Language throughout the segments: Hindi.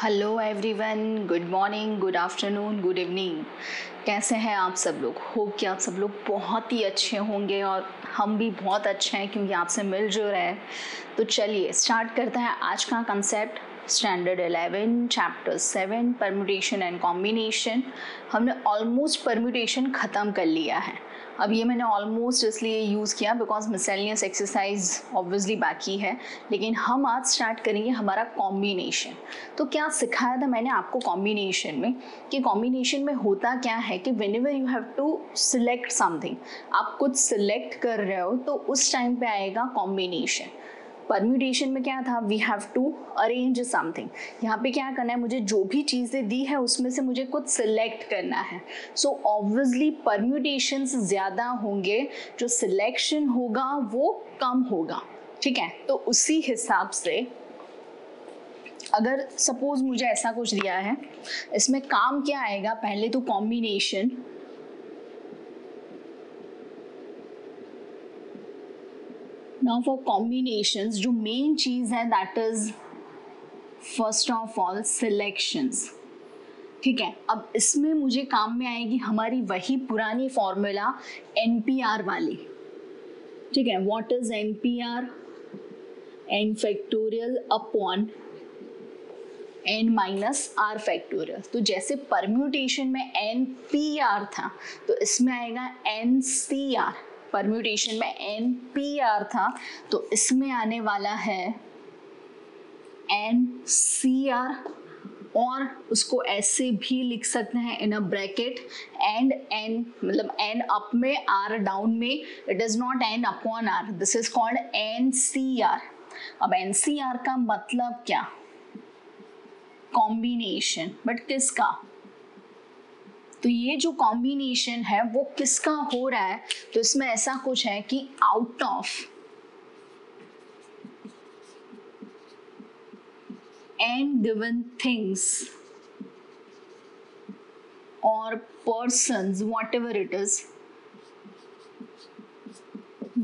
Hello everyone, good morning, good afternoon, good evening. कैसे हैं आप सब लोग? होप कि आप सब लोग बहुत ही अच्छे होंगे और हम भी बहुत अच्छे हैं क्योंकि आपसे मिल जो रहे हैं। तो चलिए स्टार्ट करते हैं आज का concept. Standard 11 chapter 7 permutation and combination. हमने ऑलमोस्ट परम्यूटेशन ख़त्म कर लिया है। अब ये मैंने ऑलमोस्ट इसलिए यूज़ किया बिकॉज मिसलेनियस एक्सरसाइज ऑब्वियसली बाकी है, लेकिन हम आज स्टार्ट करेंगे हमारा कॉम्बिनेशन। तो क्या सिखाया था मैंने आपको कॉम्बिनेशन में कि कॉम्बिनेशन में होता क्या है कि whenever you have to select something, आप कुछ सिलेक्ट कर रहे हो तो उस टाइम पे आएगा कॉम्बिनेशन। परम्यूटेशन में क्या था, we have to arrange something. यहाँ पे क्या करना है, मुझे जो भी चीज़ें दी है उसमें से मुझे कुछ सिलेक्ट करना है। सो ऑब्वियसली परम्यूटेशंस ज़्यादा होंगे, जो सिलेक्शन होगा वो कम होगा। ठीक है, तो उसी हिसाब से अगर सपोज मुझे ऐसा कुछ दिया है, इसमें काम क्या आएगा, पहले तो कॉम्बिनेशन। नाउ फॉर कॉम्बिनेशंस जो मेन चीज है that is first of all selections. ठीक है, अब इसमें मुझे काम में आएगी हमारी वही पुरानी फॉर्मूला एनपीआर वाली। ठीक है, what is NPR? N factorial upon n minus r factorial. तो जैसे परम्यूटेशन में एन पी आर था तो इसमें आएगा एन सी आर। परम्यूटेशन में एन पी आर था तो इसमें आने वाला है एन सी आर, और उसको ऐसे भी लिख सकते हैं in a bracket and n, मतलब एन अप में आर डाउन में, it is not n upon r, this is called n C r. अब एन सी आर का मतलब क्या? कॉम्बिनेशन, बट किसका? तो ये जो कॉम्बिनेशन है वो किसका हो रहा है? तो इसमें ऐसा कुछ है कि out of n given things or persons, whatever it is,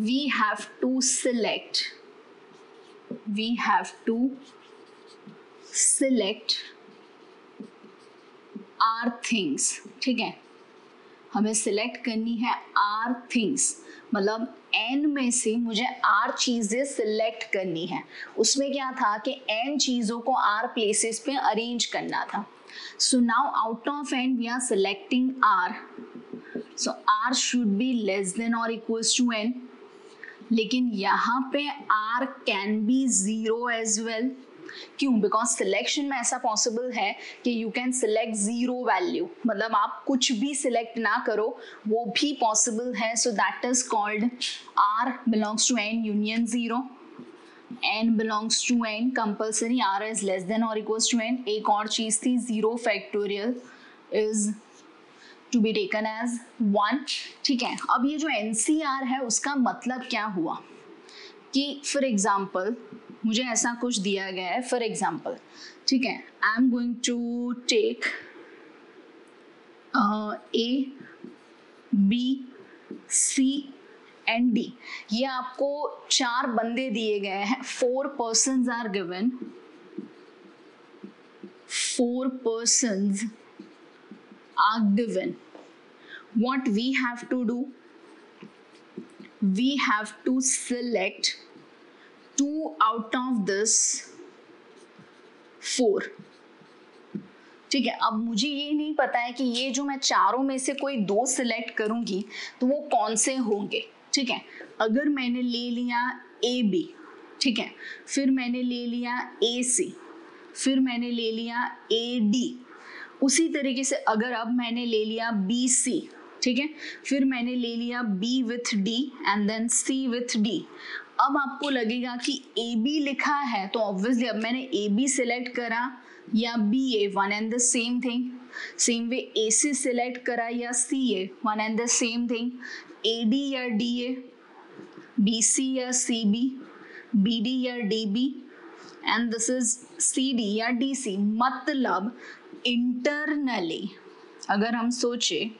we have to select R things। ठीक है, हमें सिलेक्ट करनी है R things, मतलब n में से मुझे R चीजें सिलेक्ट करनी है। उसमें क्या था कि n चीजों को R प्लेसेस पे अरेंज करना था। So now out of n we are selecting R, so R should be less than or equals to n, लेकिन यहाँ पे R can be 0 as well. क्यों? बिकॉज सिलेक्शन में ऐसा पॉसिबल है कि यू कैन सिलेक्ट 0 वैल्यू, मतलब आप कुछ भी सिलेक्ट ना करो वो भी पॉसिबल है। So that is called R belongs to n union 0, n belongs to n compulsory, R is less than or equals to n। एक और चीज थी 0 factorial is to be taken as 1। ठीक है, अब ये जो NCR है उसका मतलब क्या हुआ कि फॉर एग्जाम्पल मुझे ऐसा कुछ दिया गया है, फॉर एग्जाम्पल, ठीक है, I am going to take A, B, C and D। ये आपको 4 बंदे दिए गए हैं, 4 persons are given, 4 persons are given। What we have to do? We have to select 2 out of this 4। ठीक है, अब मुझे ये नहीं पता है कि ये जो मैं चारों में से कोई 2 सिलेक्ट करूंगी तो वो कौन से होंगे। ठीक है, अगर मैंने ले लिया ए बी, ठीक है, फिर मैंने ले लिया ए सी, फिर मैंने ले लिया ए डी, उसी तरीके से अगर अब मैंने ले लिया बी सी, ठीक है, फिर मैंने ले लिया B with D and then C with D. अब आपको लगेगा कि ए बी लिखा है तो ऑब्वियसली अब मैंने ए बी सिलेक्ट करा या B A, one and the same thing. Same way A C select करा या C A, one and the same thing. A D या डी ए, बी सी या सी बी, बी डी या D B, and this is C D या डी सी। मतलब इंटरनली अगर हम सोचे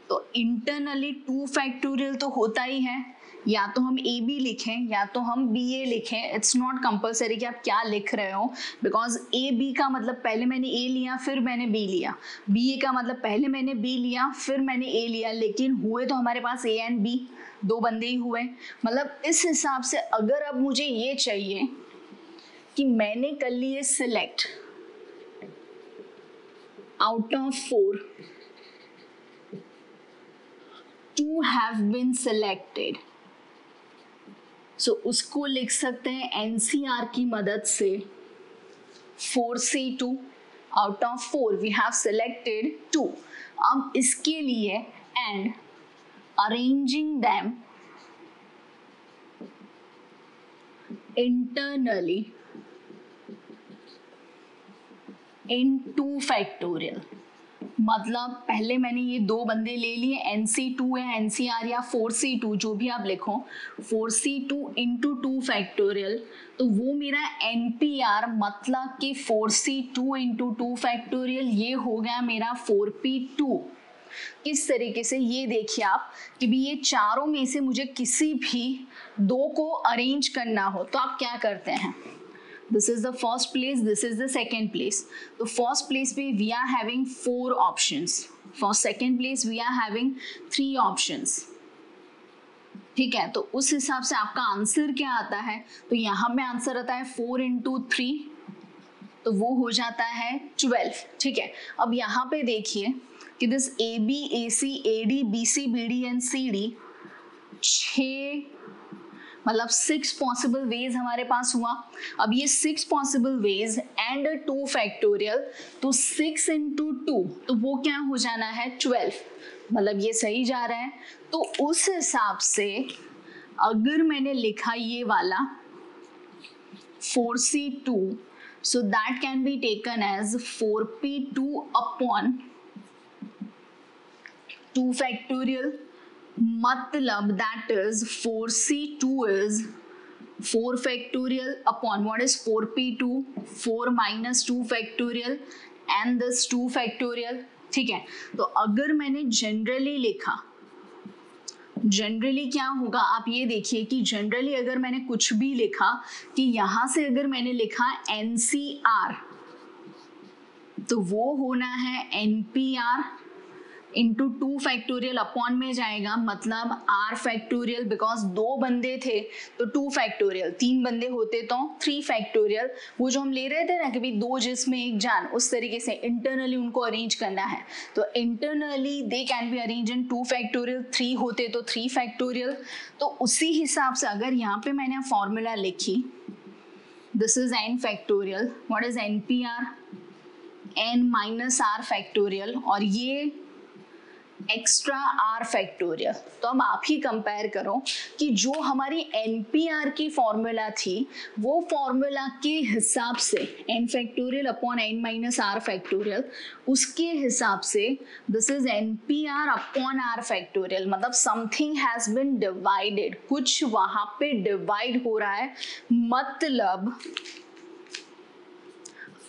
तो इंटरनली 2 फैक्टोरियल तो होता ही है, या तो हम ए बी लिखें या तो हम बी ए लिखें, इट्स नॉट कंपलसरी कि आप क्या लिख रहे हो, बिकॉज ए बी का मतलब पहले मैंने ए लिया फिर मैंने बी लिया, बी ए का मतलब पहले मैंने बी लिया फिर मैंने ए लिया, लेकिन हुए तो हमारे पास ए एंड बी, दो बंदे ही हुए। मतलब इस हिसाब से अगर अब मुझे ये चाहिए कि मैंने कर लिए select out of 4 2 have been selected, so उसको लिख सकते हैं NCR की मदद से 4C2 out of 4 we have selected 2। अब इसके लिए and arranging them internally in 2 factorial, मतलब पहले मैंने ये दो बंदे ले लिए, NC2 या NCR या 4C2 जो भी आप लिखो, 4C2 इंटू 2 फैक्टोरियल, तो वो मेरा NPR मतलब कि 4C2 इंटू 2 फैक्टोरियल ये हो गया मेरा 4P2। किस तरीके से, ये देखिए आप कि भी ये चारों में से मुझे किसी भी दो को अरेंज करना हो तो आप क्या करते हैं, this is the first place, this is the second place, तो first place पे we are having 4 options, for second place we are having 3 options, ठीक है। तो उस हिसाब से आपका आंसर क्या आता है, तो यहाँ में आंसर आता है 4 इंटू 3, तो वो हो जाता है 12, ठीक है। अब यहाँ पे देखिए कि this A B A C A D B C B D and C D 6 मतलब 6 पॉसिबल वेज हमारे पास हुआ। अब ये 6 पॉसिबल वेज एंड 2 फैक्टोरियल, तो 6 इंटू 2 तो वो क्या हो जाना है 12, मतलब ये सही जा रहा है। तो उस हिसाब से अगर मैंने लिखा ये वाला 4C2, so that can be taken as 4P2 upon 2 factorial, मतलब that is 4C2 is 4 factorial upon what is 4P2, 4 minus 2 factorial and this 2 factorial, ठीक है। तो अगर मैंने जनरली लिखा, जनरली क्या होगा आप ये देखिए कि जनरली अगर मैंने कुछ भी लिखा कि यहां से अगर मैंने लिखा NCR तो वो होना है NPR इंटू 2 फैक्टोरियल अपॉन में जाएगा, मतलब R फैक्टोरियल, बिकॉज दो बंदे थे तो 2 फैक्टोरियल, 3 बंदे होते तो 3 फैक्टोरियल, वो जो हम ले रहे थे ना कि भाई 2 जिसमें 1 जान, उस तरीके से इंटरनली उनको अरेंज करना है, तो internally they can be arrange in 2 factorial, 3 होते तो 3 फैक्टोरियल। तो उसी हिसाब से अगर यहाँ पे मैंने फॉर्मूला लिखी, this is n factorial, what is NPR, n minus R factorial, और ये एक्स्ट्रा R फैक्टोरियल। तो अब आप ही कंपेयर करो कि जो हमारी NPR की फॉर्मूला थी वो फॉर्मूला के हिसाब से n factorial upon n minus R factorial, उसके हिसाब से this is NPR upon R factorial, मतलब समथिंग हैज बीन डिवाइडेड, कुछ वहां पे डिवाइड हो रहा है, मतलब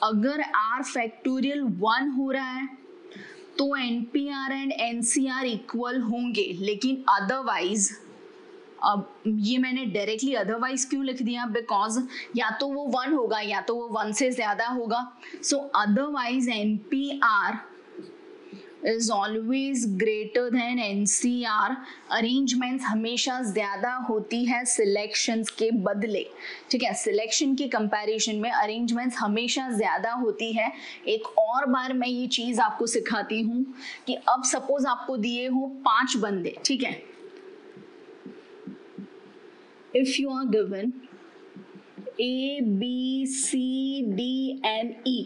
अगर R फैक्टोरियल 1 हो रहा है तो NPR एंड NCR इक्वल होंगे, लेकिन अदरवाइज, अब ये मैंने डायरेक्टली अदरवाइज क्यों लिख दिया, बिकॉज या तो वो 1 होगा या तो वो 1 से ज्यादा होगा, सो otherwise NPR is always greater than NCR, arrangements हमेशा ज्यादा होती है सिलेक्शंस के बदले, ठीक है। सिलेक्शन की कंपैरिजन में अरेंजमेंट्स हमेशा ज्यादा होती है। एक और बार मैं ये चीज आपको सिखाती हूँ कि अब सपोज आपको दिए हो 5 बंदे, ठीक है, if you are given A B C D and E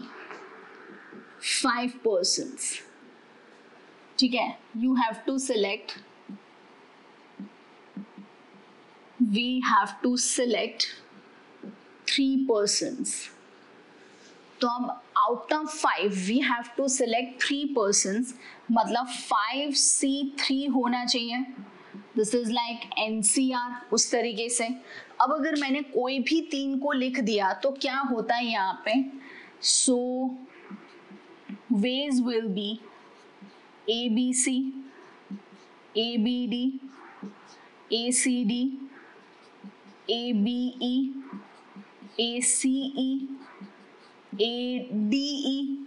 5 persons, ठीक है, you have to select, we have to select 3 persons, तो अब out of 5 we have to select 3 persons, मतलब 5C3 होना चाहिए, दिस इज लाइक NCR, उस तरीके से। अब अगर मैंने कोई भी 3 को लिख दिया तो क्या होता है यहाँ पे, so ways will be ABC, ABD ACD, ABE, ACE, ADE,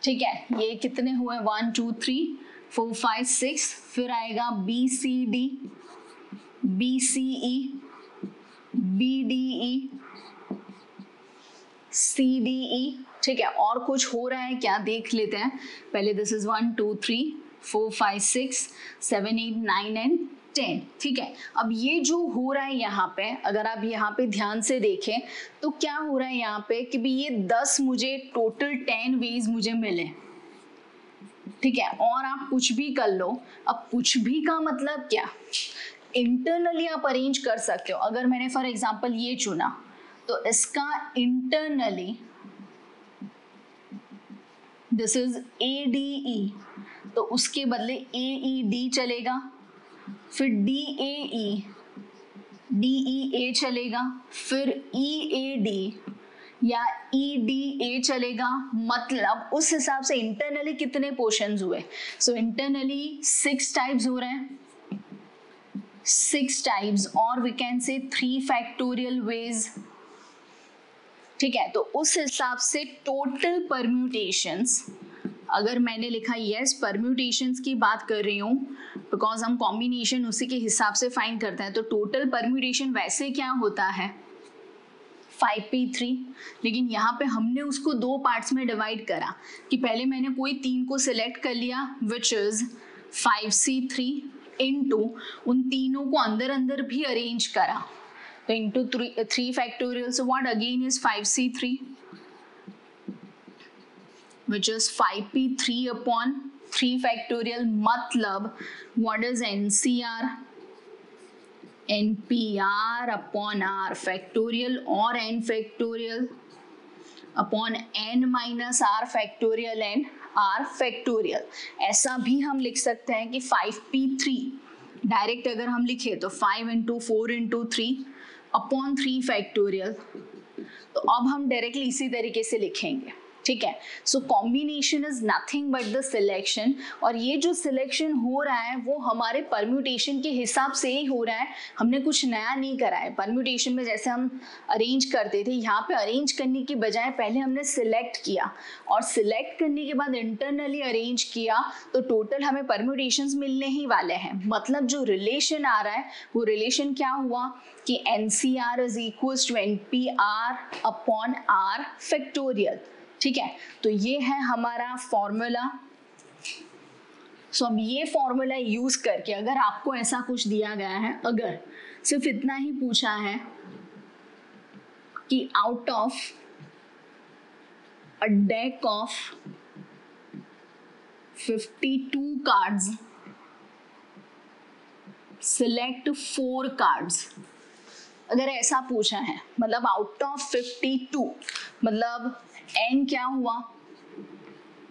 ठीक है, ये कितने हुए 1 2 3 4 5 6, फिर आएगा BCD, BCE, BDE, CDE, ठीक है। और कुछ हो रहा है क्या देख लेते हैं पहले। दिस इज 1 2 3 4 5 6 7 8 9 एंड 10, ठीक है। अब ये जो हो रहा है यहाँ पे, अगर आप यहाँ पे ध्यान से देखें तो क्या हो रहा है यहाँ पे कि भी ये 10 मुझे टोटल 10 वेज मुझे मिले, ठीक है। और आप कुछ भी कर लो, अब कुछ भी का मतलब क्या, इंटरनली आप अरेंज कर सकते हो। अगर मैंने फॉर एग्जांपल ये चुना तो इसका इंटरनली दिस इज ADE, तो उसके बदले AED चलेगा, फिर DAE, DEA चलेगा, फिर EAD या EDA चलेगा। मतलब उस हिसाब से इंटरनली कितने पोर्शंस हुए। सो इंटरनली 6 टाइप्स हो रहे हैं, 6 टाइप्स, और वी कैन से 3 फैक्टोरियल वेज, ठीक है। तो उस हिसाब से टोटल परम्यूटेशंस, अगर मैंने लिखा यस परम्यूटेशंस की बात कर रही हूँ बिकॉज हम कॉम्बिनेशन उसी के हिसाब से फाइंड करते हैं, तो टोटल परम्यूटेशन वैसे क्या होता है 5p3, लेकिन यहाँ पे हमने उसको 2 पार्ट्स में डिवाइड करा कि पहले मैंने कोई 3 को सिलेक्ट कर लिया विच इज 5c3 इनटू उन तीनों को अंदर अंदर भी अरेंज करा, तो into 3 factorial, so what again is 5c3 which is 5p3 upon 3 factorial, मतलब what is NCR, NPR upon R factorial और N factorial upon N minus R factorial and R factorial। ऐसा भी हम लिख सकते हैं कि 5p3 डायरेक्ट अगर हम लिखे तो 5 into 4 into 3 upon 3 factorial, तो अब हम डायरेक्टली इसी तरीके से लिखेंगे, ठीक है। So combination is nothing but the selection, और ये जो सिलेक्शन हो रहा है वो हमारे परम्यूटेशन के हिसाब से ही हो रहा है, हमने कुछ नया नहीं करा है। परम्यूटेशन में जैसे हम अरेंज करते थे, यहाँ पे अरेंज करने की बजाय पहले हमने सिलेक्ट किया, और सिलेक्ट करने के बाद इंटरनली अरेंज किया, तो टोटल हमें परम्यूटेशंस मिलने ही वाले हैं। मतलब जो रिलेशन आ रहा है वो रिलेशन क्या हुआ कि NCR is equals to NPR upon R factorial, ठीक है। तो ये है हमारा फॉर्मूला। सो अब ये फॉर्मूला यूज करके अगर आपको ऐसा कुछ दिया गया है, अगर सिर्फ इतना ही पूछा है कि out of a deck of 52 cards select 4 cards, अगर ऐसा पूछा है, मतलब आउट ऑफ 52, मतलब n क्या हुआ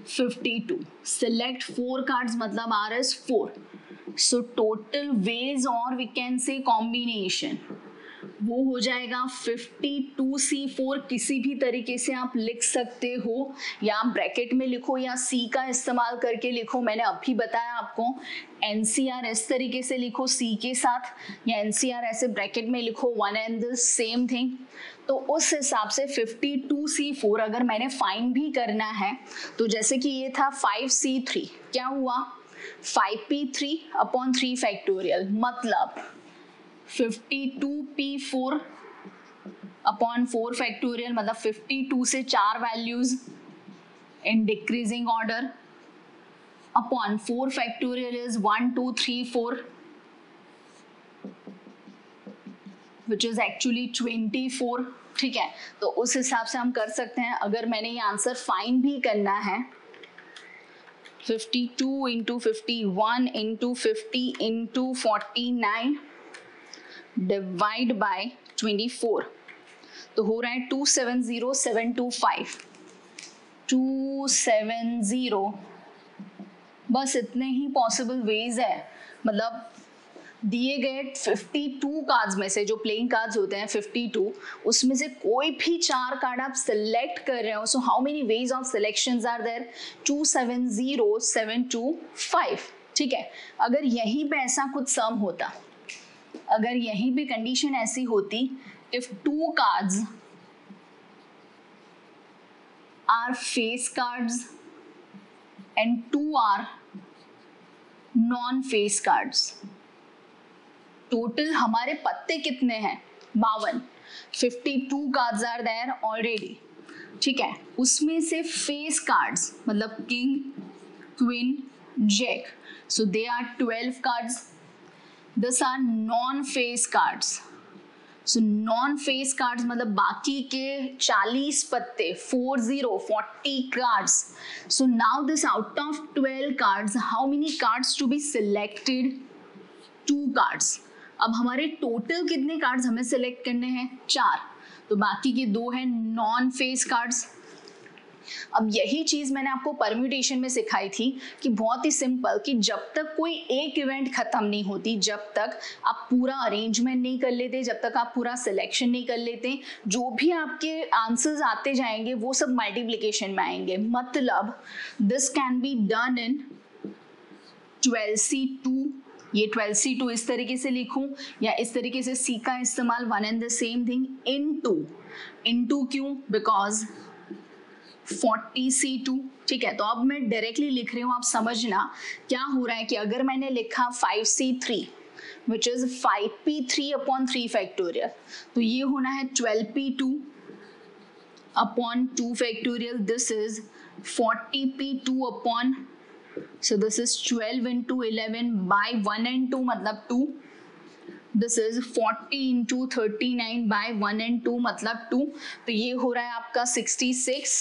52, सिलेक्ट 4 कार्ड्स मतलब R is 4, so total ways or we can say combination वो हो जाएगा 52C4। किसी भी तरीके से आप लिख सकते हो, या आप ब्रैकेट में लिखो या C का इस्तेमाल करके लिखो। मैंने अभी बताया आपको NCR इस तरीके से लिखो C के साथ, या NCR ऐसे ब्रैकेट में लिखो, one and the same thing. तो उस हिसाब से 52C4 अगर मैंने फाइंड भी करना है, तो जैसे कि ये था 5C3, क्या हुआ 5p3 अपॉन 3 फैक्टोरियल, मतलब 52p4 अपॉन 4 फैक्टोरियल, मतलब 52 से 4 values in decreasing order upon 4 factorial is 1 2 3 4 which is actually 24, ठीक है। तो उस हिसाब से हम कर सकते हैं। अगर मैंने ये आंसर फाइंड भी करना है 52 into 51 into 50 into 49 divide by 24, तो हो रहा है 270725, 270, बस इतने ही पॉसिबल वेज है। मतलब दिए गए 52 कार्ड्स में से, जो प्लेइंग कार्ड्स होते हैं 52, उसमें से कोई भी 4 कार्ड आप सिलेक्ट कर रहे हो, so how many ways of selections are there, 270725, ठीक है। अगर यहीं पे ऐसा कुछ सम होता अगर यहीं पे कंडीशन ऐसी होती, if 2 cards are face cards and 2 are non-face cards, total हमारे पत्ते कितने हैं 52, 52 कार्ड्स आर देयर ऑलरेडी, ठीक है। उसमें से फेस कार्ड्स मतलब king, queen, jack, so they are 12 cards. This are non face cards, so non face cards मतलब बाकी के 40 पत्ते, 40 cards. So now this out of 12 cards how many cards to be selected, 2 cards. अब हमारे टोटल कितने कार्ड्स हमें सिलेक्ट करने हैं 4, तो बाकी के 2 हैं नॉन फेस कार्ड्स। अब यही चीज मैंने आपको परम्यूटेशन में सिखाई थी कि बहुत ही सिंपल, कि जब तक कोई एक इवेंट खत्म नहीं होती, जब तक आप पूरा अरेंजमेंट नहीं कर लेते, जब तक आप पूरा सिलेक्शन नहीं कर लेते, जो भी आपके आंसर्स आते जाएंगे वो सब मल्टीप्लिकेशन में आएंगे। मतलब this can be done in 12C2, ये 12C2 इस तरीके से लिखूं या इस तरीके से C का इस्तेमाल, one and the same thing, into क्यों, बिकॉज 40C2, ठीक है। तो अब मैं डायरेक्टली लिख रही हूँ, आप समझना क्या हो रहा है कि अगर मैंने लिखा 5C3 which is 5P3 upon 3 factorial, तो ये होना है 12P2 upon 2 factorial, this is 40P2 upon, so this is 12 into 11 by 1 and 2 मतलब 2, this is 40 into 39 by 1 and 2 मतलब 2, तो ये हो रहा है आपका 66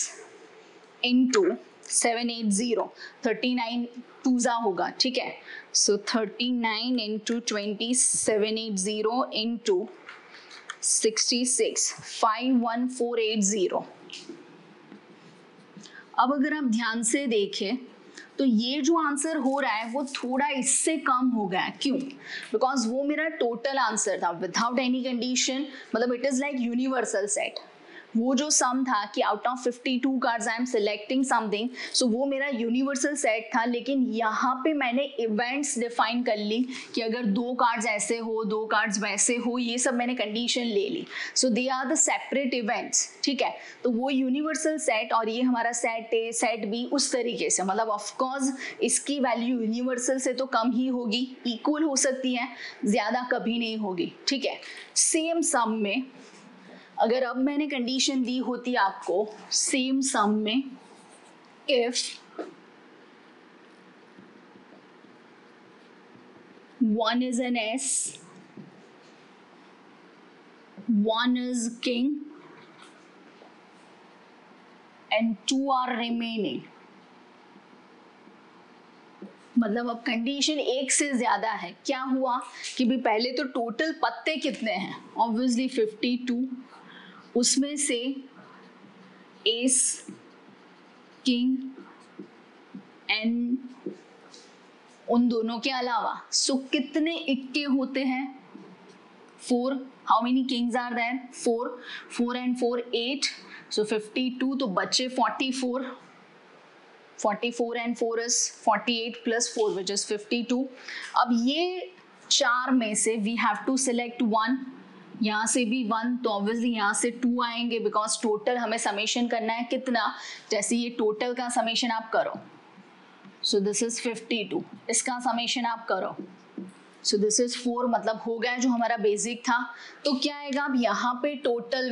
into 780, 39 2 होगा, ठीक है। so 39 into 20 780 into 66 51480। अब अगर आप ध्यान से देखें तो ये जो आंसर हो रहा है वो थोड़ा इससे कम हो गया है, क्यों, बिकॉज वो मेरा टोटल आंसर था विदाउट एनी कंडीशन, मतलब it is like universal set. वो जो सम था कि out of 52 cards I am selecting something, so वो मेरा यूनिवर्सल सेट था, लेकिन यहाँ पे मैंने इवेंट्स डिफाइन कर ली कि अगर 2 कार्ड्स ऐसे हो, 2 कार्ड्स वैसे हो, ये सब मैंने कंडीशन ले ली, so they are the separate events, ठीक है। तो वो यूनिवर्सल सेट और ये हमारा सेट ए, सेट बी, उस तरीके से, मतलब ऑफकोर्स इसकी वैल्यू यूनिवर्सल से तो कम ही होगी, इक्वल हो सकती है, ज्यादा कभी नहीं होगी, ठीक है। सेम सम में अगर अब मैंने कंडीशन दी होती आपको सेम सम में, if 1 is an S, 1 is king and 2 are remaining, मतलब अब कंडीशन एक से ज्यादा है, क्या हुआ कि भी पहले तो टोटल पत्ते कितने हैं, ऑब्वियसली 52, उसमें से एस, किंग एंड उन दोनों के अलावा सो कितने इक्के होते हैं 4, how many kings are there 4, 4 and 4 8, so 52, तो बचे 44, 44 and 4 is 48 plus 4 which is 52। अब ये 4 में से वी हैव टू सिलेक्ट 1, यहाँ से भी 1, तो ऑब्वियसली यहाँ से 2 आएंगे, बिकॉज टोटल हमें समेशन करना है कितना, जैसे ये टोटल का समेशन आप करो, सो दिस इज 52, इसका समेशन आप करो, सो दिस इज 4, मतलब हो गया जो हमारा बेसिक था। तो क्या आएगा अब यहाँ पे total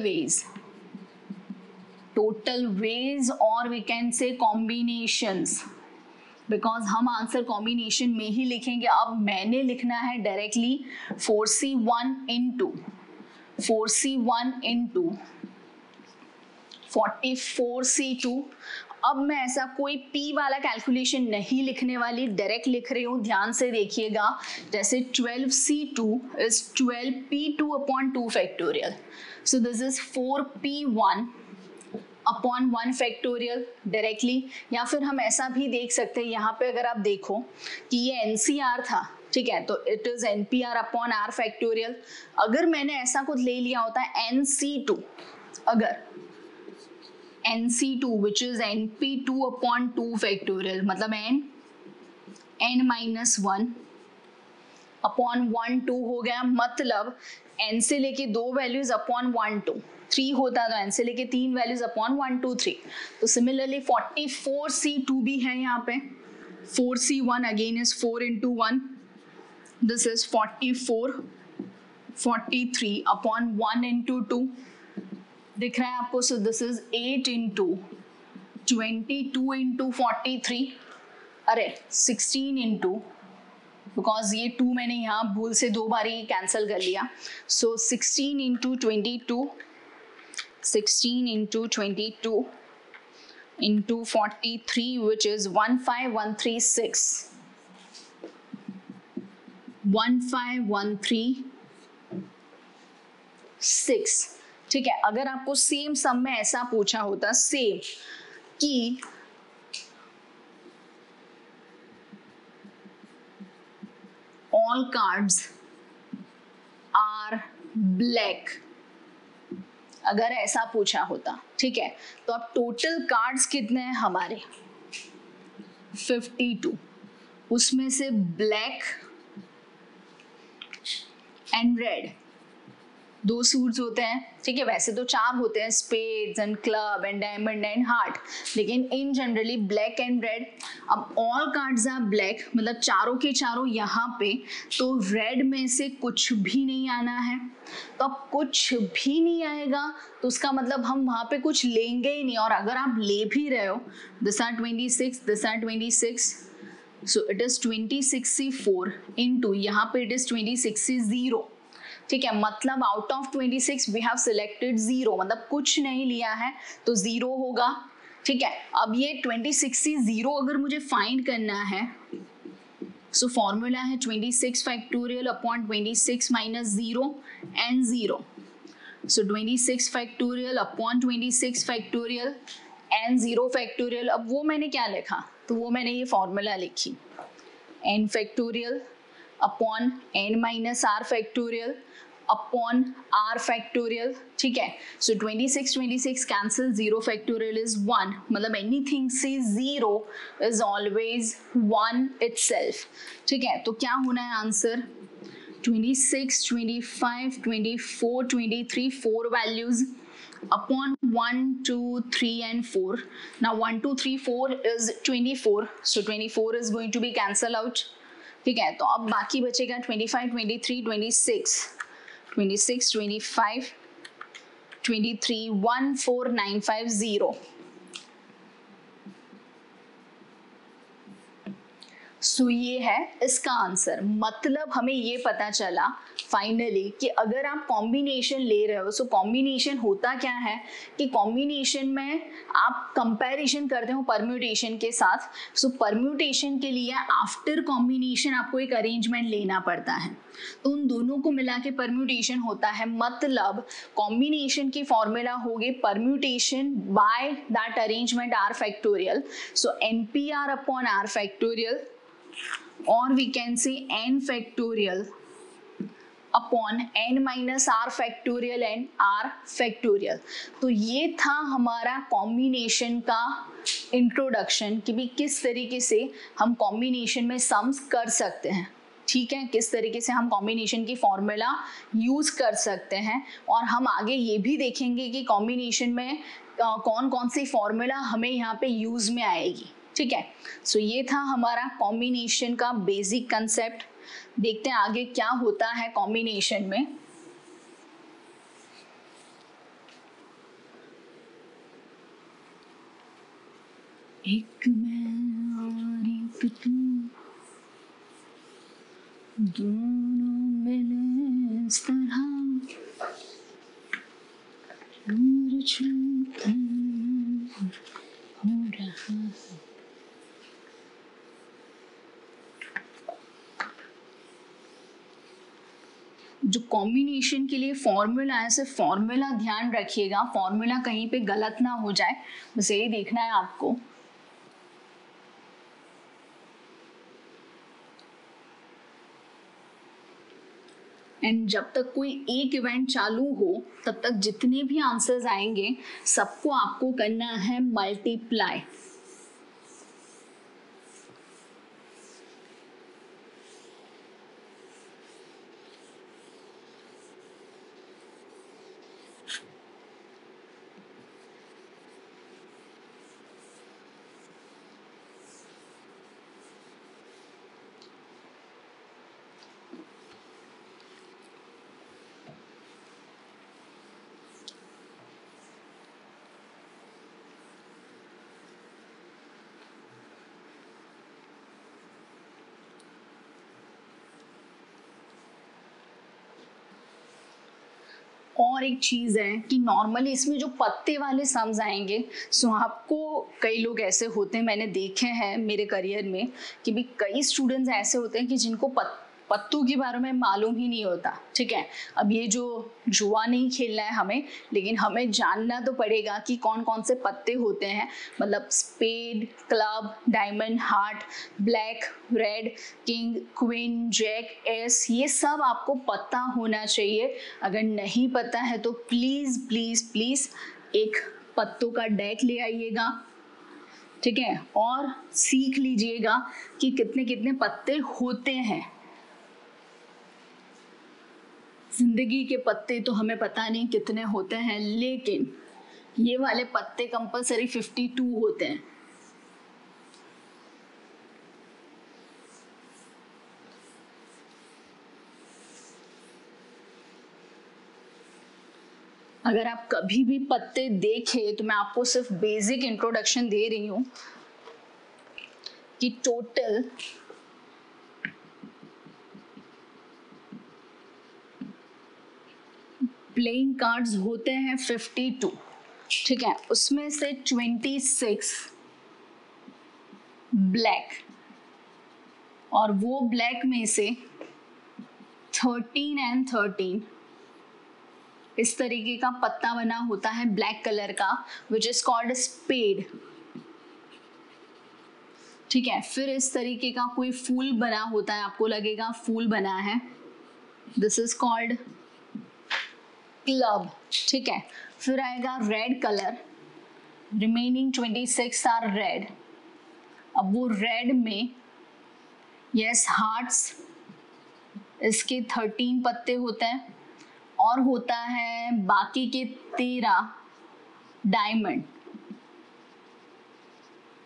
ways or we can say combinations, because हम आंसर कॉम्बिनेशन में ही लिखेंगे। अब मैंने लिखना है डायरेक्टली 4C1 into 44C2। अब मैं ऐसा कोई P वाला कैलकुलेशन नहीं लिखने वाली, डायरेक्ट लिख रही हूँ, ध्यान से देखिएगा। जैसे 12C2 is 12P2 upon 2 factorial, so this is 4P1 upon 1 factorial directly. या फिर हम ऐसा भी देख सकते हैं, यहाँ पे अगर आप देखो कि ये NCR था, ठीक है, तो it is NPR upon R factorial. अगर मैंने ऐसा कुछ ले लिया होता है NC2, अगर NC2 which is NP2 upon 2 factorial, मतलब n -1 अपॉन 1 2 हो गया, मतलब n से लेके 2 वैल्यूज अपॉन 1 2, 3 होता तो n से लेके 3 वैल्यूज अपॉन 1 2 3। तो सिमिलरली 44C2 भी है यहाँ पे, 4C1 again is 4 into 1, this is 44 43 upon 1 into 2 दिख रहा है आपको, सो दिस इज 8 into 22 into 43, अरे 16 into, बिकॉज ये 2 मैंने यहाँ भूल से 2 बार ही कैंसिल कर लिया, सो 16 into 22, 16 into 22 into 43 which is 15136, 15136। ठीक है, अगर आपको सेम सम में ऐसा पूछा होता सेम कि all cards are black, अगर ऐसा पूछा होता, ठीक है, तो अब टोटल कार्ड्स कितने हैं हमारे 52, उसमें से ब्लैक एंड रेड 2 सूट्स होते हैं, ठीक है, वैसे तो 4 होते हैं, spades and club and diamond and heart, लेकिन in generally black and red. अब ऑल कार्ड्स आर ब्लैक, मतलब चारों के चारों यहाँ पे, तो रेड में से कुछ भी नहीं आना है, तो अब कुछ भी नहीं आएगा तो उसका मतलब हम वहाँ पे कुछ लेंगे ही नहीं, और अगर आप ले भी रहे हो, this are 26, this are 26, so it is 26C4 into यहाँ पे इट इज 26C0, ठीक है, मतलब out of 26 we have selected 0, मतलब कुछ नहीं लिया है तो 0 होगा, ठीक है। अब ये 26C0 अगर मुझे फाइंड करना है, सो फॉर्मूला है 26 factorial upon 26 minus 0 and 0, so 26 factorial upon 26 factorial and 0 factorial. अब वो मैंने क्या लिखा, तो वो मैंने ये फॉर्मूला लिखी n factorial upon n minus r factorial upon r factorial, ठीक है। सो 26 कैंसिल, 0 फैक्टोरियल इज 1, मतलब एनीथिंग से 0 इज ऑलवेज 1 इटसेल्फ, ठीक है। तो क्या होना है answer 26 25 24 23 4 values upon 1 2 3 and 4, now 1 2 3 4 is 24, so 24 is going to be cancel out, ठीक है। तो अब बाकी बचेगा 25 23 26 26 25 23 14950, सो ये है इसका आंसर। मतलब हमें ये पता चला फाइनली कि अगर आप कॉम्बिनेशन ले रहे हो, सो कॉम्बिनेशन होता क्या है कि कॉम्बिनेशन में आप कंपैरिजन करते हो परम्यूटेशन के साथ, सो परम्यूटेशन के लिए आफ्टर कॉम्बिनेशन आपको एक अरेंजमेंट लेना पड़ता है, तो उन दोनों को मिला के परम्यूटेशन होता है। मतलब कॉम्बिनेशन की फॉर्मूला होगी permutation by that arrangement r factorial, so NPR upon R factorial, or we can say n factorial upon n minus r factorial and r factorial। तो ये था हमारा कॉम्बिनेशन का इंट्रोडक्शन कि भी किस तरीके से हम कॉम्बिनेशन में सम्स कर सकते हैं, ठीक है, किस तरीके से हम कॉम्बिनेशन की फॉर्मूला यूज कर सकते हैं, और हम आगे ये भी देखेंगे कि कॉम्बिनेशन में कौन कौन सी फॉर्मूला हमें यहाँ पे यूज में आएगी, ठीक है। सो ये था हमारा कॉम्बिनेशन का बेसिक कंसेप्ट। देखते हैं आगे क्या होता है कॉम्बिनेशन में। एक मैं और एक तू, दोनों मिले इस तरह, दूर छूटा हो रहा है। जो कॉम्बिनेशन के लिए फॉर्मूला है, सिर्फ फॉर्मूला ध्यान रखिएगा, फॉर्मूला कहीं पे गलत ना हो जाए, बस यही देखना है आपको। एंड जब तक कोई एक इवेंट चालू हो तब तक जितने भी आंसर्स आएंगे सबको आपको करना है मल्टीप्लाई। और एक चीज़ है कि नॉर्मली इसमें जो पत्ते वाले सम्स आएंगे, सो आपको कई लोग ऐसे होते हैं, मैंने देखे हैं मेरे करियर में कि भी कई स्टूडेंट्स ऐसे होते हैं कि जिनको पत्तों के बारे में मालूम ही नहीं होता। ठीक है, अब ये जो जुआ नहीं खेलना है हमें, लेकिन हमें जानना तो पड़ेगा कि कौन कौन से पत्ते होते हैं, मतलब spade, club, diamond, heart, black, red, king, queen, jack, ace, ये सब आपको पता होना चाहिए। अगर नहीं पता है तो प्लीज़ प्लीज़ प्लीज़ एक पत्तों का डेक ले आइएगा, ठीक है, और सीख लीजिएगा कि कितने कितने पत्ते होते हैं। जिंदगी के पत्ते तो हमें पता नहीं कितने होते हैं, लेकिन ये वाले पत्ते कंपलसरी 52 होते हैं। अगर आप कभी भी पत्ते देखे तो मैं आपको सिर्फ बेसिक इंट्रोडक्शन दे रही हूं कि टोटल प्लेइंग कार्ड्स होते हैं 52, ठीक है, उसमें से 26 ब्लैक, और वो ब्लैक में से 13 एंड 13 इस तरीके का पत्ता बना होता है ब्लैक कलर का, विच इज कॉल्ड स्पेड। ठीक है, फिर इस तरीके का कोई फूल बना होता है, आपको लगेगा फूल बना है, दिस इज कॉल्ड क्लब। ठीक है, फिर आएगा red colour, remaining 26 are red. अब वो रेड में यस हार्ट्स, इसके 13 पत्ते होते हैं, और होता है बाकी के 13 डायमंड।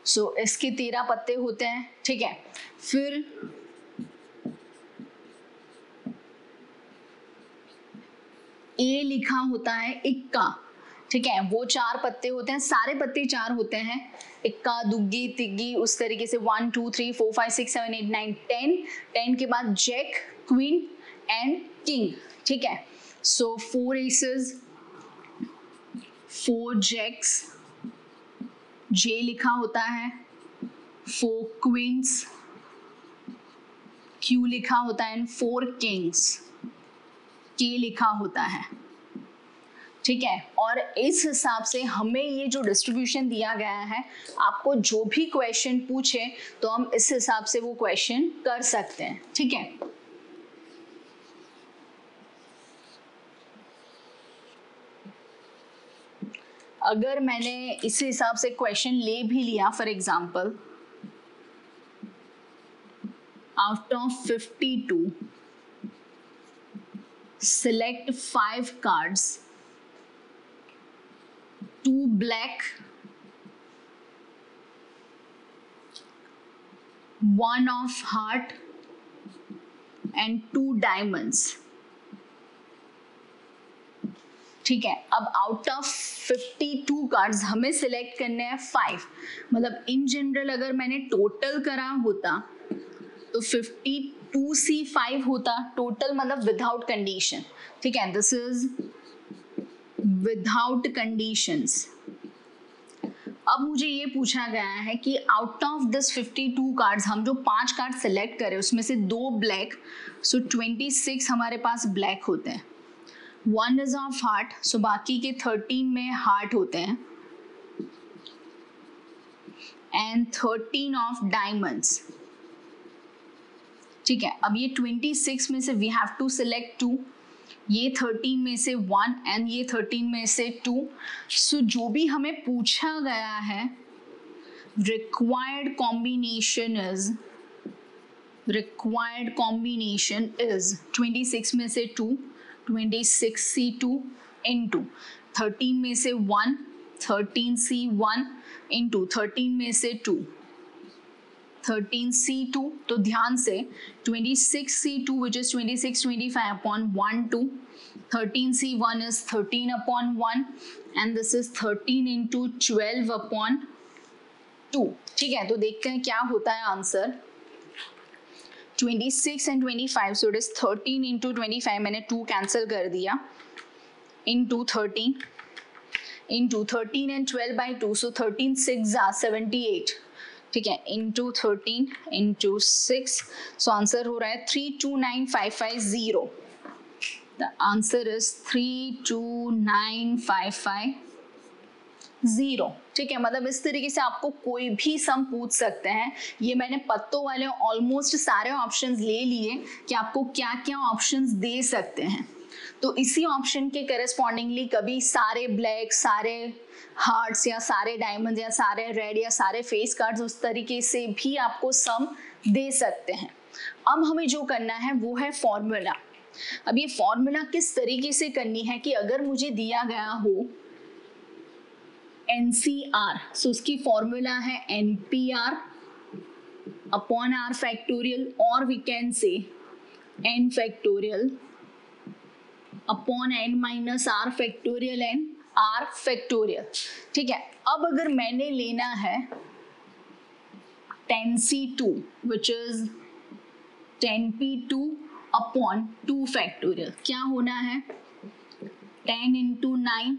सो इसके 13 पत्ते होते हैं। ठीक है, फिर ए लिखा होता है इक्का। ठीक है, वो 4 पत्ते होते हैं, सारे पत्ते 4 होते हैं, इक्का, दुग्गी, तिग्गी, उस तरीके से 1 2 3 4 5 6 7 8 9 10। 10 के बाद जैक, क्वीन एंड किंग। ठीक है, सो 4 एसेस, 4 जैक्स, जे लिखा होता है, 4 क्वींस, क्यू लिखा होता है, एंड 4 किंग्स, के लिखा होता है। ठीक है, और इस हिसाब से हमें ये जो डिस्ट्रीब्यूशन दिया गया है, आपको जो भी क्वेश्चन पूछे तो हम इस हिसाब से वो क्वेश्चन कर सकते हैं। ठीक है, अगर मैंने इस हिसाब से क्वेश्चन ले भी लिया, for example out of 52 select 5 cards, 2 black, 1 of heart and 2 diamonds। ठीक है, अब आउट ऑफ 52 कार्ड्स हमें सिलेक्ट करने हैं 5, मतलब इन जनरल अगर मैंने टोटल करा होता तो 52C5 होता टोटल, मतलब विदाउट कंडीशन। ठीक है, दिस इज विदाउट कंडीशंस। अब मुझे ये पूछा गया है कि आउट ऑफ दिस 52 कार्ड्स हम जो 5 कार्ड सेलेक्ट करें उसमें से 2 ब्लैक, सो 26 हमारे पास ब्लैक होते हैं, 1 इज ऑफ हार्ट, सो बाकी के 13 में हार्ट होते हैं, एंड 13 ऑफ डायमंड्स। ठीक है, अब ये 26 में से वी हैव टू सिलेक्ट 2, ये 13 में से 1 एंड ये 13 में से 2। सो जो भी हमें पूछा गया है, रिक्वायर्ड कॉम्बिनेशन इज 26 में से 2, 26C2 इंटू 13 में से 1, 13C1 इंटू 13 में से 2, 13C2। तो ध्यान से 26C2 which is 26 25 upon 1 2, 13C1 is 13 upon 1 and this is 13 into 12 upon 2। ठीक है, तो देखते हैं क्या होता है answer. 26 and 25, so it is 13 into 25, मैंने 2 कैंसिल कर दिया, into 13 and 12 by 2, so 13 6 are 78, ठीक है, into 13 into 6, so आंसर हो रहा है 329550. The answer is 329550. ठीक है, मतलब इस तरीके से आपको कोई भी सम पूछ सकते हैं. ये मैंने पत्तों वाले ऑलमोस्ट सारे ऑप्शंस ले लिए कि आपको क्या क्या ऑप्शंस दे सकते हैं. तो इसी ऑप्शन के करेस्पॉन्डिंगली कभी सारे ब्लैक, सारे हार्ट्स या सारे डायमंड्स या सारे रेड या सारे फेस कार्ड्स, उस तरीके से भी आपको सम दे सकते हैं. अब हमें जो करना है वो है फॉर्मूला. अब ये फॉर्मूला किस तरीके से करनी है कि अगर मुझे दिया गया हो NCR, सो उसकी फॉर्मूला है NPR अपॉन R फैक्टोरियल, और we can say N factorial upon N minus R factorial and R factorial. ठीक है, अब अगर मैंने लेना है 10C2 which is 10P2 upon 2 factorial, क्या होना है 10 इंटू 9.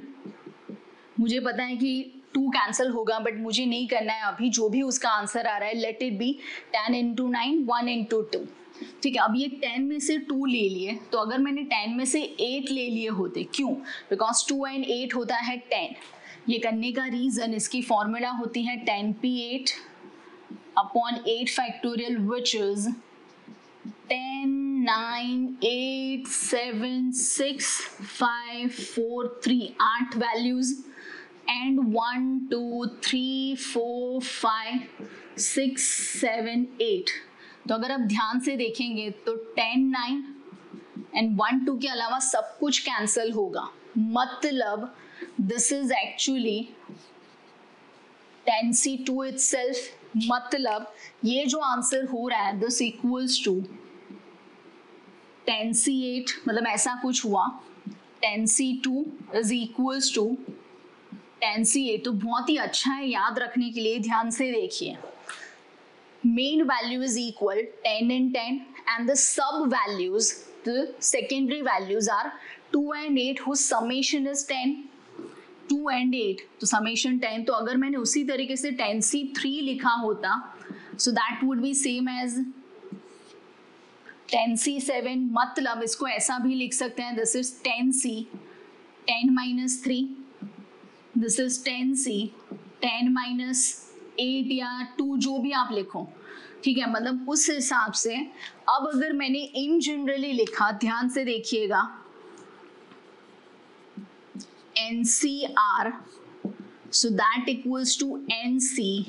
मुझे पता है कि 2 कैंसिल होगा बट मुझे नहीं करना है अभी. जो भी उसका आंसर आ रहा है let it be 10 into 9 1 into 2. ठीक है, अब ये 10 में से 2 ले लिए, तो अगर मैंने 10 में से 8 ले लिए होते, क्यों, बिकॉज 2 and 8 होता है 10. ये करने का रीजन, इसकी फॉर्मूला होती है 10P8 upon 8 factorial which is 10 9 8 7 6 5 4 3, 8 values and 1 2 3 4 5 6 7 8. तो अगर आप ध्यान से देखेंगे तो 10 9 एंड 1 2 के अलावा सब कुछ कैंसिल होगा. मतलब this is actually 10C2 itself. मतलब ये जो आंसर हो रहा है दिस इक्वल्स टू 10C8, मतलब ऐसा कुछ हुआ. 10C2 is equals to 10C8. तो बहुत ही अच्छा है याद रखने के लिए, ध्यान से देखिए. Main value is equal 10 and 10 and the sub values, the secondary values are 2 and 8 whose summation is 10. 2 and 8 तो summation 10. तो अगर मैंने उसी तरीके से 10C3 लिखा होता so that would be same as 10C7. मतलब इसको ऐसा भी लिख सकते हैं, this is 10C 10 minus 3, this is 10C 10 minus 8 या 2, जो भी आप लिखो. ठीक है, मतलब उस हिसाब से. अब अगर मैंने इन जनरली लिखा, ध्यान से देखिएगा, NCR, so that equals to NC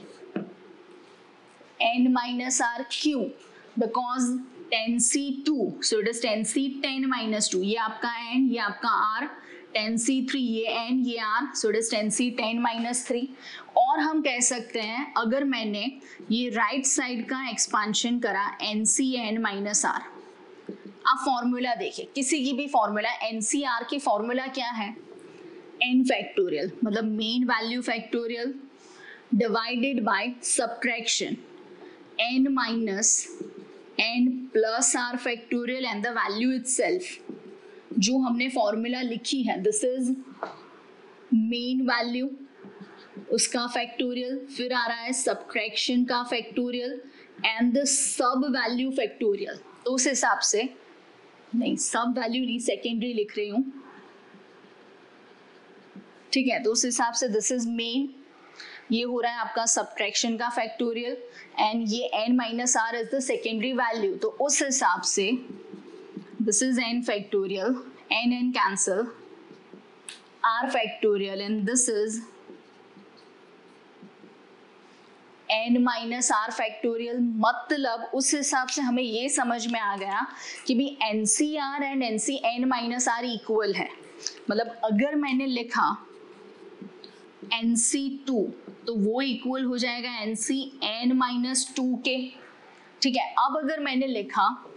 N minus R. क्यों, because 10C2, so it is 10C 10 minus 2. ये आपका N, ये आपका R. 10C3 ये N, ये R, so it is 10C 10 minus 3. और हम कह सकते हैं अगर मैंने ये राइट साइड का एक्सपांशन करा NCN minus R. आप फॉर्मूला देखिए, किसी की भी फॉर्मूला, NCR की फॉर्मूला क्या है, N फैक्टोरियल, मतलब main value factorial divided by subtraction N minus N plus R factorial and the value itself. जो हमने फॉर्मूला लिखी है दिस इज मेन वैल्यू, उसका फैक्टोरियल, फिर आ रहा है सब्ट्रैक्शन का factorial and the sub value factorial. तो उस हिसाब से, नहीं सब वैल्यू नहीं, सेकेंडरी लिख रही हूं. ठीक है, तो उस हिसाब से दिस इज मेन, ये हो रहा है आपका सब्ट्रैक्शन का फैक्टोरियल एंड ये n minus R is the secondary value. तो उस हिसाब से this is n factorial, n cancel, r factorial and this is n minus r factorial. मतलब उस हिसाब से हमें ये समझ में आ गया कि भी NCR and NC n minus r equal है. मतलब अगर मैंने लिखा NC2 तो वो इक्वल हो जाएगा NC n minus 2 के. ठीक है, अब अगर मैंने लिखा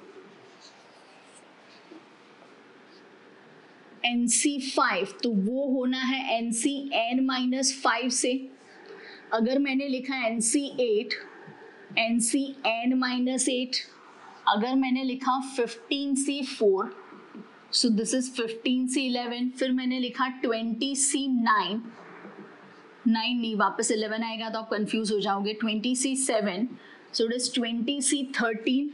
NC5 तो वो होना है NC n minus 5 से. अगर मैंने लिखा NC8 NC n minus 8, अगर मैंने लिखा 15C4 सो दिस इज 15 से 11, फिर मैंने लिखा 20 से 9, 9 नहीं, वापस 11 आएगा तो आप कंफ्यूज हो जाओगे, 20 से 7, सो इट इज 20 से 13।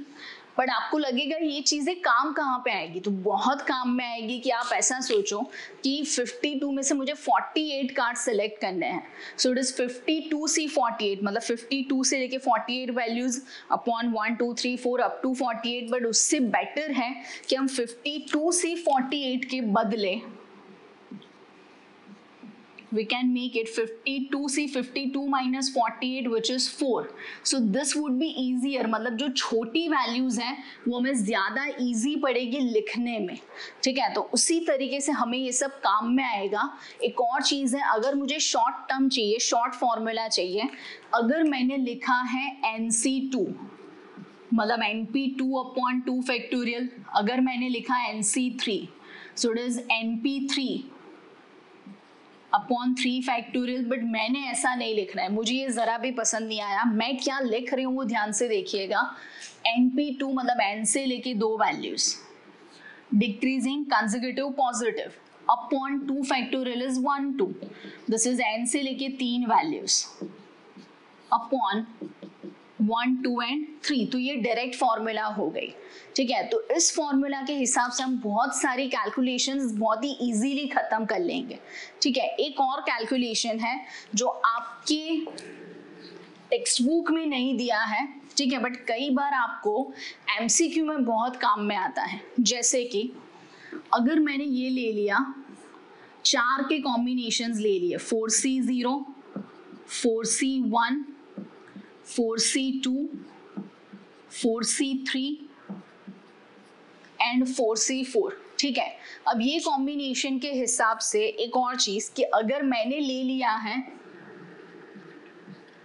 बट आपको लगेगा ये चीज़ें काम कहाँ पे आएगी, तो बहुत काम में आएगी कि आप ऐसा सोचो कि 52 में से मुझे 48 कार्ड सेलेक्ट करने हैं, सो इट इज 52 से 48, मतलब 52 से लेके 48 values upon 1 2 3 4 up to 48। But उससे बेटर है कि हम 52 से 48 के बदले we can make it 52 से 52 minus 48 which is 4. So this would be easier, मतलब जो छोटी वैल्यूज हैं वो हमें ज़्यादा ईजी पड़ेगी लिखने में, ठीक है। तो उसी तरीके से हमें ये सब काम में आएगा। एक और चीज़ है, अगर मुझे शॉर्ट टर्म चाहिए, शॉर्ट फॉर्मूला चाहिए, अगर मैंने लिखा है NC2 मतलब NP2 अपॉन 2 फैक्टोरियल, अगर मैंने लिखा NC3 so it is NP3 upon 3 factorial, but मैंने ऐसा नहीं लिखना है, मुझे ये ज़रा भी पसंद नहीं आया। मैं क्या लिख रही हूँ वो ध्यान से देखिएगा। NP2 मतलब N से लेके 2 values, decreasing consecutive positive, upon 2 factorial is 1 2, this is N से लेके 3 वैल्यूज अपॉन 1 2 एंड 3। तो ये डायरेक्ट फॉर्मूला हो गई, ठीक है। तो इस फॉर्मूला के हिसाब से हम बहुत सारी कैलकुलेशंस बहुत ही इजीली खत्म कर लेंगे, ठीक है। एक और कैलकुलेशन है जो आपके टेक्स्ट बुक में नहीं दिया है, ठीक है, बट कई बार आपको MCQ में बहुत काम में आता है। जैसे कि अगर मैंने ये ले लिया, 4 के कॉम्बिनेशंस ले लिए, 4C0 4C1 4C2 4C3 and 4C4, ठीक है। अब ये कॉम्बिनेशन के हिसाब से एक और चीज कि अगर मैंने ले लिया है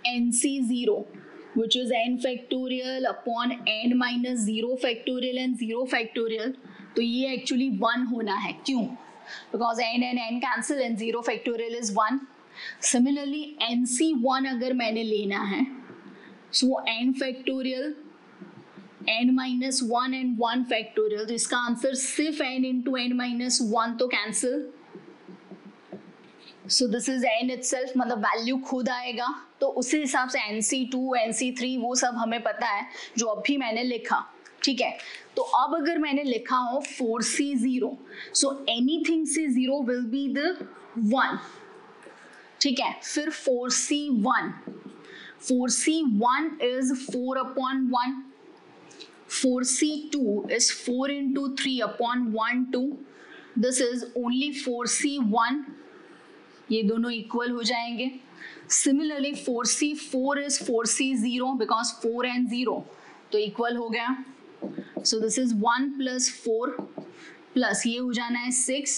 NC0 which is n factorial upon n minus 0 factorial and 0 factorial, तो ये एक्चुअली 1 होना है। क्यों? Because n and n cancel and 0 factorial is 1। Similarly NC1 अगर मैंने लेना है, सो n factorial n minus 1 and 1 factorial, तो इसका आंसर सिर्फ n इंटू n माइनस 1 तो cancel, so this is n itself, मतलब वैल्यू खुद आएगा। तो उसी हिसाब से NC2 NC3 वो सब हमें पता है जो अभी मैंने लिखा, ठीक है। तो अब अगर मैंने लिखा हो 4C0, सो एनीथिंग से 0 विल बी द 1, ठीक है। फिर 4C1 is 4 upon 1, 4C2 is 4 into 3 upon 1 2, this is only 4C1, ये दोनों इक्वल हो जाएंगे। Similarly 4C4 is 4C0 because 4 and 0 तो इक्वल हो गया, सो दिस इज 1 plus 4 प्लस ये हो जाना है 6,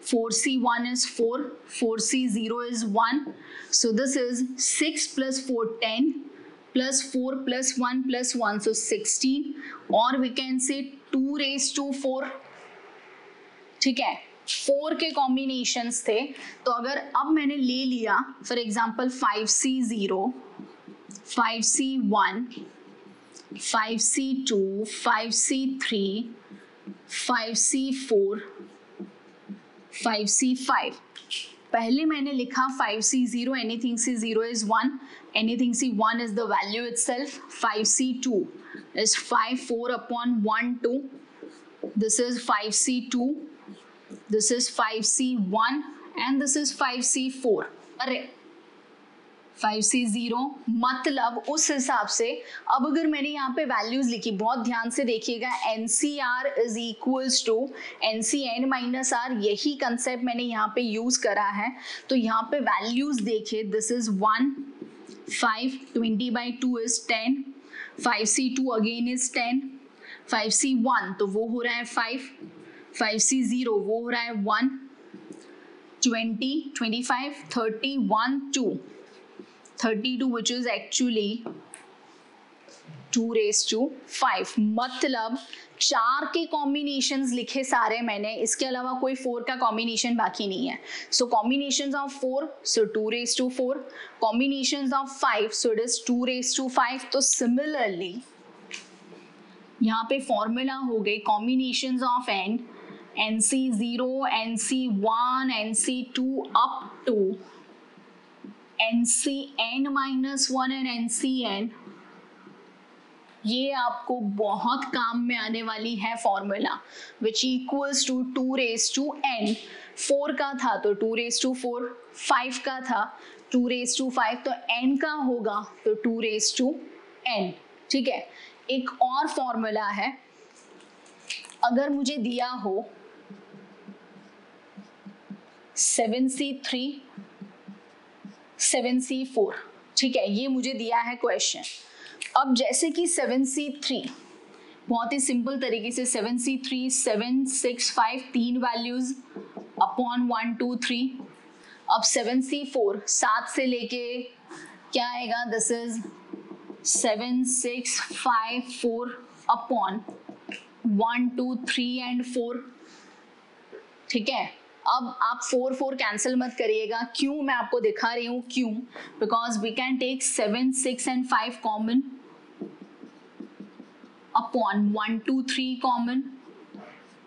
4C1 is 4, 4C0 is 1, so this is 6 plus 4 10 plus 4 plus 1 plus 1, so 16, or we can say 2 raised to 4, ठीक है। 4 के कॉम्बिनेशंस थे, तो अगर अब मैंने ले लिया for example 5C0 5C1 5C2 5C3 5C4 5C5, पहले मैंने लिखा 5C0 एनीथिंग से 0 इज 1, एनीथिंग से 1 is the value itself, 5C2 is 5 4 upon 1 2, this is 5C2, this is 5C1 and this is 5C4, अरे 5C0 मतलब उस हिसाब से अब अगर मैंने यहाँ पे वैल्यूज लिखी, बहुत ध्यान से देखिएगा, NCR is equals to NCN minus R, यही कंसेप्ट मैंने यहाँ पे यूज करा है। तो यहाँ पे वैल्यूज देखिए, this is 1 5 20/2 is 10, 5C2 again is 10, 5C1 तो वो हो रहा है 5, 5C0 वो हो रहा है 1, 20 25 30 1 2 32 which is actually 2 raised to 5, मतलब 4 के कॉम्बिनेशंस लिखे सारे मैंने, इसके अलावा कोई 4 का कॉम्बिनेशन बाकी नहीं है। So combinations of 4, so 2 raised to 4, combinations of 5, so it is 2 raised to 5। तो सिमिलरली यहाँ पे फॉर्मूला हो गई combinations of n NC0, NC1, NC2 up to NCn-1 and NCn, ये आपको बहुत काम में आने वाली है formula, which equals to 2n। 4 का था तो 2^4, 5 का था 2^5, तो n का होगा तो 2n। ठीक है, एक और फॉर्मूला है, अगर मुझे दिया हो 7C3 7C4, ठीक है, ये मुझे दिया है क्वेश्चन। अब जैसे कि 7C3 बहुत ही सिंपल तरीके से 7C3 7 6 5 तीन वैल्यूज अपॉन 1 2 3। अब 7C4 7 से लेके क्या आएगा, दिस इज 7 6 5 4 अपॉन 1 2 3 एंड 4। ठीक है, अब आप 4 4 कैंसिल मत करिएगा, क्यों मैं आपको दिखा रही हूँ क्यों, because we can take 7 6 and 5 common upon 1 2 3 common,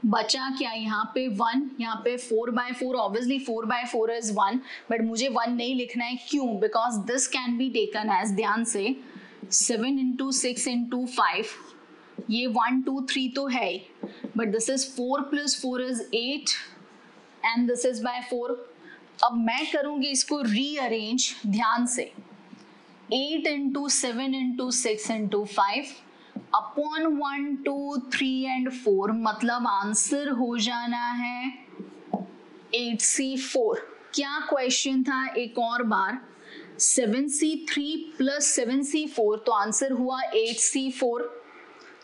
बचा क्या यहाँ पे 1, यहाँ पे 4/4, ऑब्वियसली 4/4 इज 1, बट मुझे 1 नहीं लिखना है, क्यों, because this can be taken as, ध्यान से 7 × 6 × 5, ये 1 2 3 तो है ही, but this is 4 + 4 is 8 and this is by 4। अब मैं करूंगी इसको रीअरेंज, ध्यान से 8 × 7 × 6 × 5 अपॉन 1 2 3 एंड 4, मतलब आंसर हो जाना है 8C4। क्या क्वेश्चन था, एक और बार 7C3 + 7C4, तो आंसर हुआ 8C4।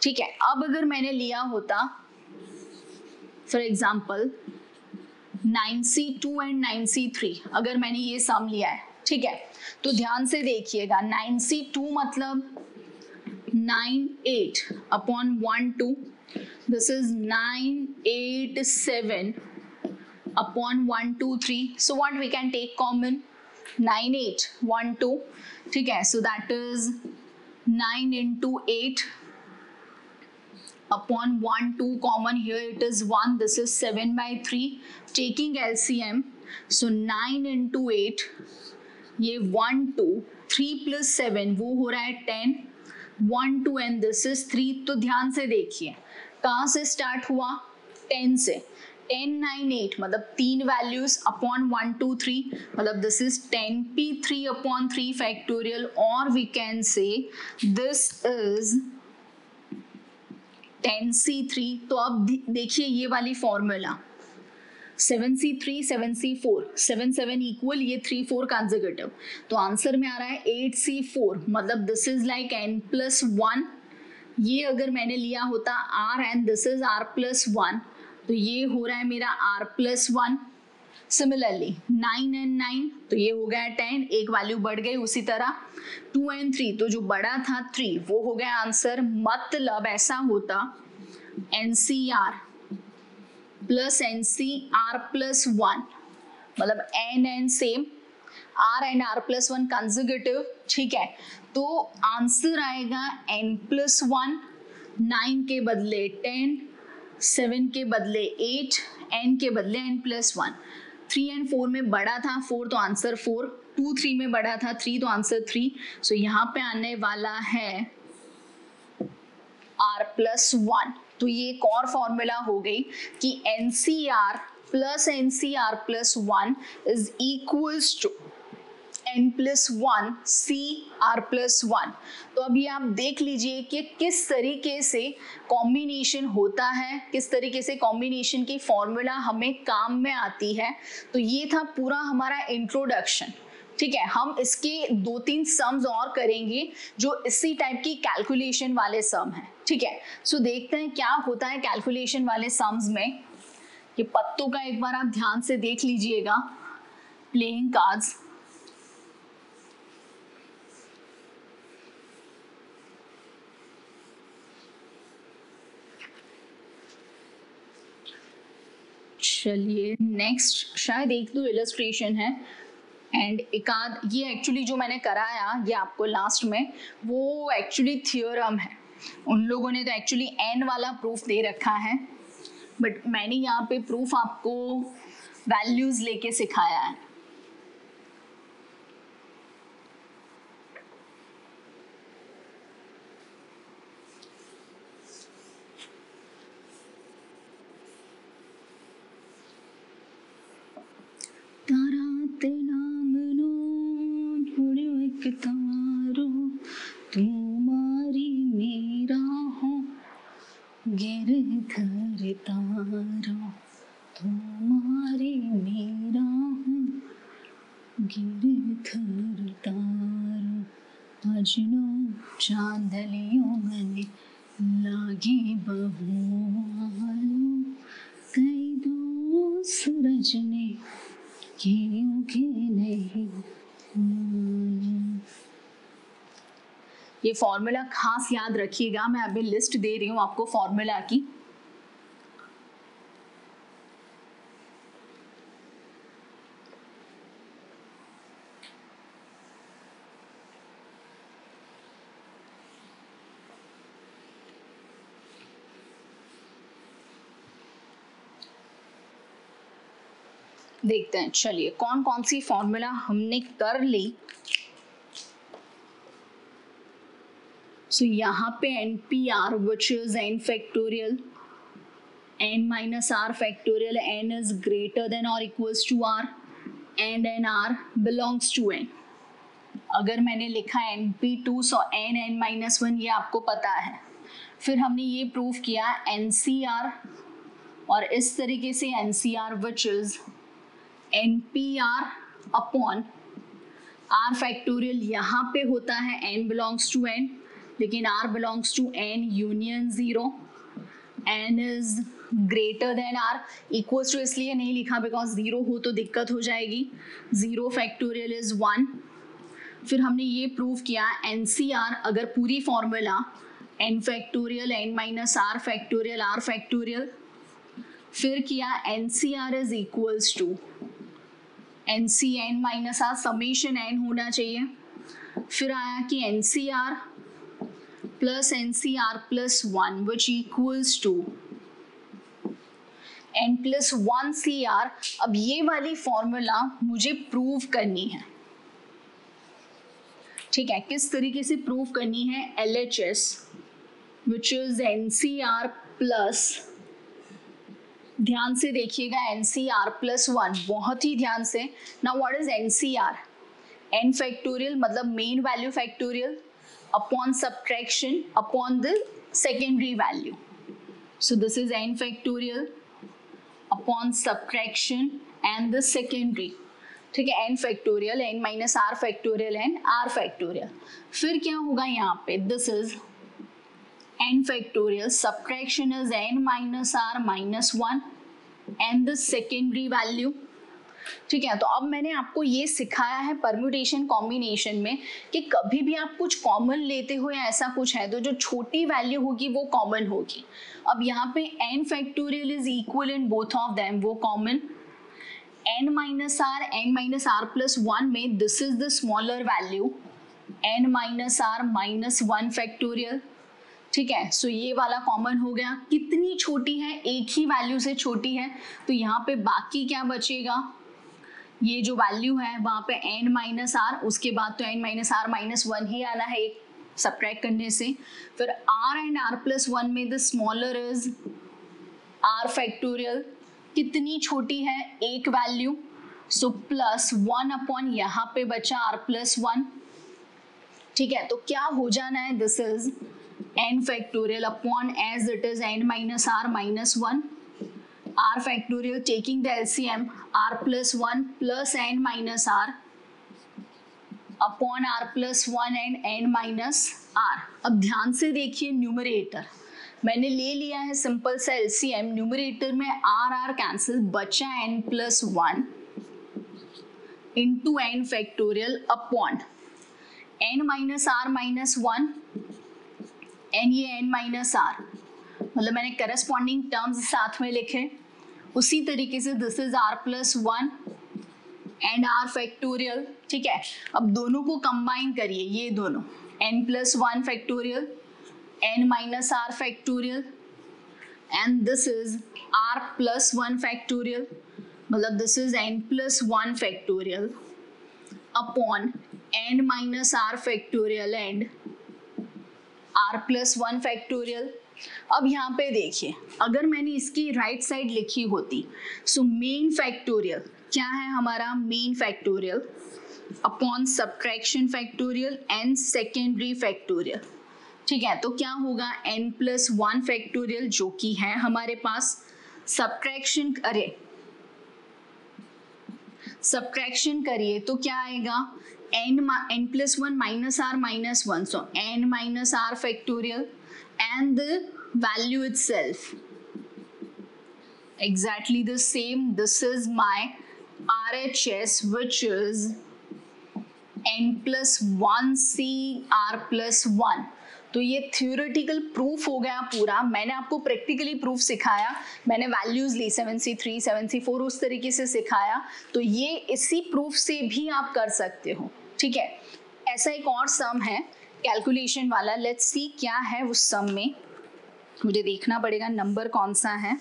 ठीक है, अब अगर मैंने लिया होता for example 9C2 and 9C3, अगर मैंने ये सम लिया है, ठीक है, तो ध्यान से देखिएगा 9C2 मतलब 9 8 upon 1 2, this is 9 8 7 upon 1 2 3, so what we can take common 9 8 1 2, ठीक है, so that is 9 × 8 upon 1 2 common, here it is 1, this is 7/3, taking LCM, so 9 × 8, ये 1 2 3 + 7 वो हो रहा है 10, 1 2 and this is 3। तो ध्यान से देखिए कहाँ से स्टार्ट हुआ, 10 से, 10 9 8 मतलब तीन वैल्यूज अपॉन 1 2 3, मतलब दिस इज 10p3/3 फैक्टोरियल, और we can say this is 10C3। तो अब देखिए ये वाली फॉर्मूला 7C3 7C4 7 7 इक्वल, ये 3 4 कंसेक्यूटिव, तो आंसर में आ रहा है 8C4, मतलब दिस इज लाइक n+1। ये अगर मैंने लिया होता r and this is r+1, तो ये हो रहा है मेरा r+1। सिमिलरली 9 and 9, तो ये हो गया 10, एक वैल्यू बढ़ गई, उसी तरह 2 and 3, तो जो बड़ा था 3 वो हो गया आंसर। मतलब ऐसा होता NCR + NCR+1, मतलब n same, r and r+1 consecutive, ठीक है, तो आंसर आएगा n+1, 9 के बदले 10, 7 के बदले 8, n के बदले n+1, 3 and 4 में बड़ा था 4, तो आंसर 4, 2 3 में बड़ा था 3, तो आंसर 3। सो यहाँ पे आने वाला है r+1। तो ये एक और फॉर्मूला हो गई कि NCR + NCR+1 is equals to n+1 CR+1। तो अभी आप देख लीजिए कि किस तरीके से कॉम्बिनेशन होता है, किस तरीके से कॉम्बिनेशन की फॉर्मूला हमें काम में आती है। तो ये था पूरा हमारा इंट्रोडक्शन, ठीक है। हम इसके 2-3 सम्स और करेंगे जो इसी टाइप की कैलकुलेशन वाले सम हैं, ठीक है। सो देखते हैं क्या होता है कैलकुलेशन वाले सम्स में। ये पत्तों का एक बार आप ध्यान से देख लीजिएगा, प्लेइंग कार्ड्स। चलिए नेक्स्ट शायद 1-2 इलस्ट्रेशन है एंड एक आध, ये एक्चुअली जो मैंने कराया ये आपको लास्ट में, वो एक्चुअली थ्योरम है। उन लोगों ने तो एक्चुअली n वाला प्रूफ दे रखा है, बट मैंने यहाँ पे प्रूफ आपको वैल्यूज लेके सिखाया है. तुम्हारी मेरा हो गिरधर तारो, तुम्हारी मेरा हो गिरधर तारो, अजनो चांदलियों में लागे बहुआलो, कई दो सूरज ने क्योंकि नहीं. ये फॉर्मूला खास याद रखिएगा, मैं अभी लिस्ट दे रही हूँ आपको फॉर्मूला की. देखते हैं, चलिए कौन कौन सी फॉर्मूला हमने कर ली. So यहाँ पे NPR which is n factorial, n minus r factorial, n is greater than or equals to r and nr belongs to n. अगर मैंने लिखा NP2 so n minus 1 ये आपको पता है. फिर हमने ये प्रूव किया NCR और इस तरीके से NCR which is NPR upon r factorial. यहाँ पे होता है n belongs to n लेकिन r belongs to n union 0, n is greater than r, equals to इसलिए नहीं लिखा because 0 हो तो दिक्कत हो जाएगी. 0 factorial is 1. फिर हमने ये प्रूव किया NCR अगर पूरी formula n factorial n minus r factorial r factorial, फिर किया NCR is equals to NC n minus r summation n होना चाहिए. फिर आया कि NCR plus NCR plus 1 which equals to n plus 1 CR. अब ये वाली फॉर्मूला मुझे प्रूव करनी है. ठीक है, किस तरीके से प्रूव करनी है? LHS which is NCR plus, ध्यान से देखिएगा, NCR plus 1, बहुत ही ध्यान से. Now what is NCR? n factorial मतलब main value factorial upon subtraction upon the secondary value. So this is n factorial upon subtraction and the secondary. ठीक है, n factorial n minus r factorial and r factorial. फिर क्या होगा यहाँ पे? This is n factorial, subtraction is n minus r minus 1 and the secondary value. ठीक है, तो अब मैंने आपको ये सिखाया है परम्यूटेशन कॉम्बिनेशन में कि कभी भी आप कुछ कॉमन लेते हो या ऐसा कुछ है तो जो छोटी वैल्यू होगी वो कॉमन होगी. अब यहाँ पे n factorial is equal in both of them, वो common. n minus r plus 1 में this is the smaller value n minus r minus 1 factorial. ठीक है, सो ये वाला कॉमन हो गया. कितनी छोटी है? एक ही वैल्यू से छोटी है, तो यहाँ पे बाकी क्या बचेगा? ये जो वैल्यू है वहाँ पे n माइनस आर, उसके बाद तो n माइनस आर माइनस 1 ही आना है एक सब्ट्रैक्ट करने से. फिर r एंड r प्लस 1 में the smaller is r factorial. कितनी छोटी है? एक वैल्यू, सो प्लस 1 अपॉन यहाँ पे बचा r प्लस 1. ठीक है, तो क्या हो जाना है? This is n factorial upon as it is n minus R minus 1, r factorial taking the LCM r plus 1 plus n minus r upon r plus 1 and n minus r. अब ध्यान से देखिए, न्यूमरेटर मैंने ले लिया है सिंपल सा LCM. न्यूमरेटर में r कैंसिल, बचा n plus 1 into n factorial upon n minus r minus 1 n ये n minus r, मतलब मैंने करस्पॉन्डिंग टर्म्स साथ में लिखे. उसी तरीके से this is r plus 1 and r factorial. ठीक है, अब दोनों को कंबाइन करिए, ये दोनों n plus 1 factorial n minus r factorial. And this is r plus 1 factorial, मतलब this is n plus 1 factorial upon n minus r factorial and r plus 1 factorial. अब यहाँ पे देखिए, अगर मैंने इसकी राइट साइड लिखी होती, सो मेन फैक्टोरियल क्या है हमारा, main factorial upon subtraction factorial and secondary factorial. ठीक है, तो क्या होगा n प्लस 1 फैक्टोरियल जो कि है हमारे पास, सब्ट्रैक्शन करिए तो क्या आएगा, n plus 1 minus r, so n minus r factorial and the value itself exactly the same. This is my RHS, which is n plus 1 c r plus 1। तो ये थियोरेटिकल प्रूफ हो गया पूरा, मैंने आपको प्रैक्टिकली प्रूफ सिखाया, मैंने वैल्यूज ली 7c3 7c4 उस तरीके से सिखाया, तो ये इसी प्रूफ से भी आप कर सकते हो। ठीक है, ऐसा एक और सम है कैलकुलेशन वाला, लेट्स सी क्या है उस सम में, मुझे देखना पड़ेगा नंबर कौन सा है।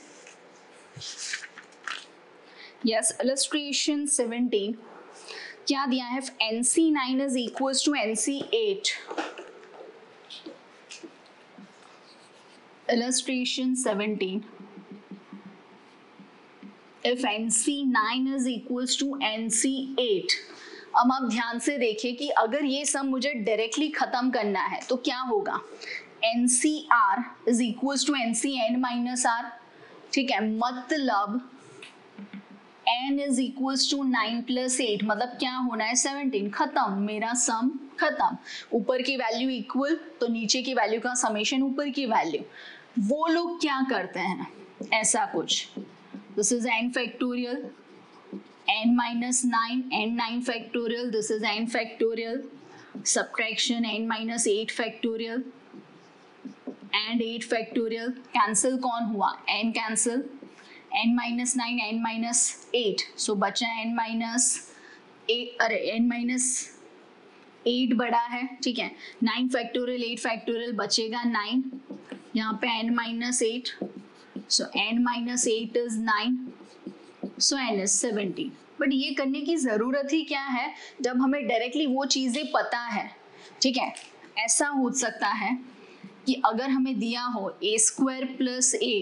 यस, इलस्ट्रेशन 17 क्या दिया है, NC9 is equals to NC8। Illustration 17 if NC9 is equals to NC8। अब आप ध्यान से देखिए कि अगर ये सम मुझे डायरेक्टली खत्म करना है तो क्या होगा, NCR is equals to NCN minus R। ठीक है, मतलब n is equals to 9 plus 8, मतलब क्या होना है 17, खत्म, मेरा सम खत्म। ऊपर की वैल्यू इक्वल तो नीचे की वैल्यू का समेशन ऊपर की वैल्यू। वो लोग क्या करते हैं ऐसा कुछ, this is n factorial n minus 9, n9 factorial, this is n factorial, subtraction n minus 8 factorial and 8 factorial, cancel कौन हुआ, n cancel, n minus 9 n minus 8, so बचा n minus 8, अरे n minus 8 बड़ा है, ठीक है, 9 factorial 8 factorial बचेगा 9, यहाँ पे n minus 8, so n minus 8 is 9, so n is 17। But ये करने की ज़रूरत ही क्या है जब हमें डायरेक्टली वो चीज़ें पता है। ठीक है, ऐसा हो सकता है कि अगर हमें दिया हो a स्क्वायर प्लस a,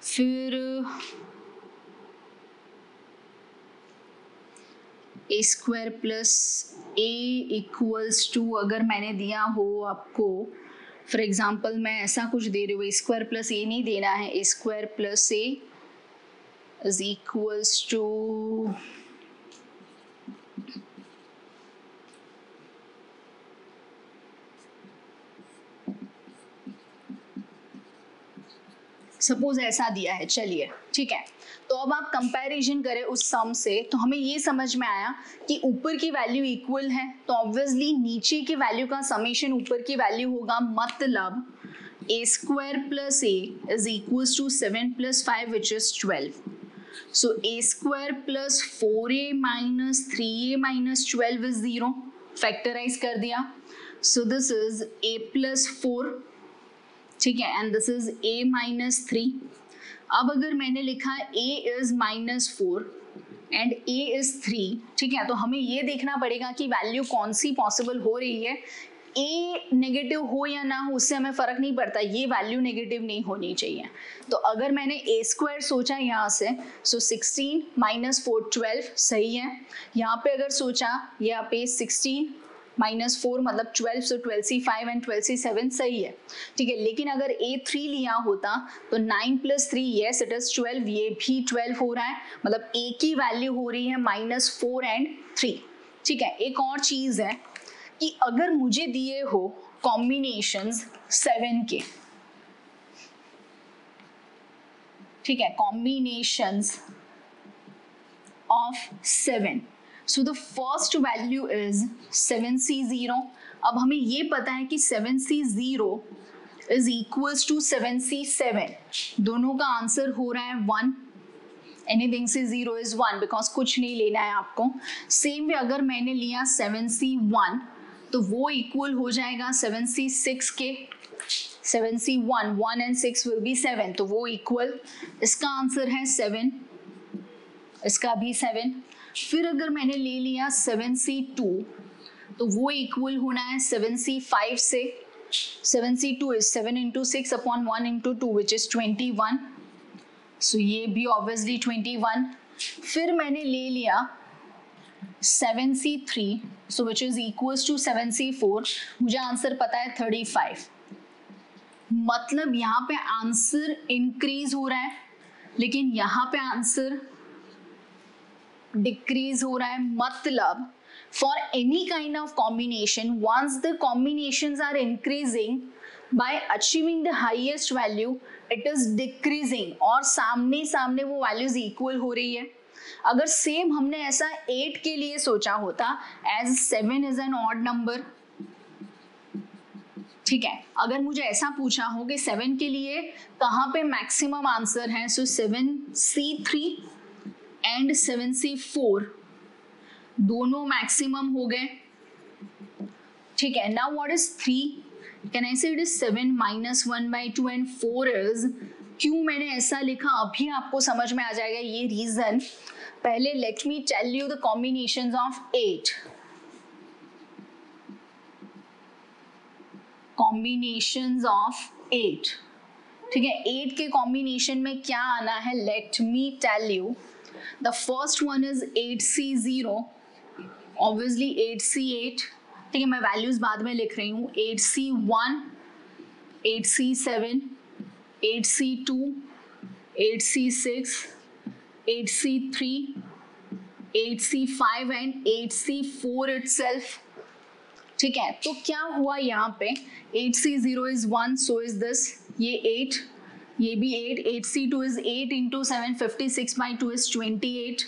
फिर a square plus a equals to, अगर मैंने दिया हो आपको फॉर एग्जाम्पल, मैं ऐसा कुछ दे रही हूँ, ए स्क्वायर प्लस ए नहीं देना है, A square plus A is equals to suppose ऐसा दिया है, चलिए ठीक है। तो अब आप कंपैरिजन करें उस सम से, तो हमें ये समझ में आया कि ऊपर की वैल्यू इक्वल है, तो ऑब्वियसली नीचे की वैल्यू का समेशन ऊपर की वैल्यू होगा, मतलब a square plus a is equals to 7 plus 5 which is 12। So a square plus 4a minus 3a minus 12 is 0, factorise कर दिया, so this is a plus 4, ठीक है, and this is a minus 3। अब अगर मैंने लिखा a is minus 4 and a is 3, ठीक है, तो हमें ये देखना पड़ेगा कि वैल्यू कौन सी पॉसिबल हो रही है, a नेगेटिव हो या ना हो उससे हमें फर्क नहीं पड़ता, ये वैल्यू नेगेटिव नहीं होनी चाहिए। तो अगर मैंने a स्क्वायर सोचा यहाँ से, सो 16 माइनस 4 12 सही है, यहाँ पे अगर सोचा यहाँ पे 16 माइनस 4 मतलब 12, सो 12c 5 एंड 12c 7 सही है, ठीक है। लेकिन अगर a3 लिया होता तो 9 प्लस 3 येस इट इज 12, ये भी 12 हो रहा है, मतलब a की वैल्यू हो रही है माइनस 4 एंड 3, ठीक है। एक और चीज है कि अगर मुझे दिए हो कॉम्बिनेशंस 7 के, ठीक है, combinations of 7, so the first value is 7c0। अब हमें ये पता है कि 7c0 is equals to 7c7, दोनों का आंसर हो रहा है 1, anything से 0 is 1 बिकॉज कुछ नहीं लेना है आपको। सेम वे अगर मैंने लिया 7c1, तो वो इक्वल हो जाएगा 7C6 के, 7C1, 1 and 6 will be 7, तो वो इक्वल, इसका आंसर है 7, इसका भी 7। फिर अगर मैंने ले लिया 7C2 तो वो इक्वल होना है 7C5 से, 7C2 is 7 into 6 upon 1 into 2 which is 21, so ये भी obviously 21। फिर मैंने ले लिया 7C3 so which is equals to 7C4, मुझे आंसर पता है 35। मतलब यहाँ पे आंसर इंक्रीज हो रहा है लेकिन यहाँ पे आंसर डिक्रीज हो रहा है। मतलब for any kind of combination, once the combinations are increasing by achieving the highest value, it is decreasing और सामने सामने वो values equal हो रही है। अगर सेम हमने ऐसा 8 के लिए सोचा होता, as 7 is an odd number, ठीक है, अगर मुझे ऐसा पूछा हो कि 7 के लिए कहाँ पे मैक्सिमम आंसर है, सो 7C3 एंड 7C4 दोनों मैक्सिमम हो गए, ठीक है। Now what is 3? Can I say it is 7 minus 1/2 and 4 is, क्यों मैंने ऐसा लिखा अभी आपको समझ में आ जाएगा ये रीजन। पहले let me tell you the combinations of 8। Combinations of 8, ठीक है, 8 के कॉम्बिनेशन में क्या आना है, let me tell you. The first one is 8C0, obviously 8C8, ठीक है, मैं वैल्यूज बाद में लिख रही हूँ, 8C1, 8C7, 8C2, 8C6, 8C3, 8C5 and 8C4 itself, ठीक है। तो क्या हुआ यहाँ पे, 8C0 is 1, so is this, ये 8, ये भी 8, 8C2 is 8 into 7, 56/2 is 28,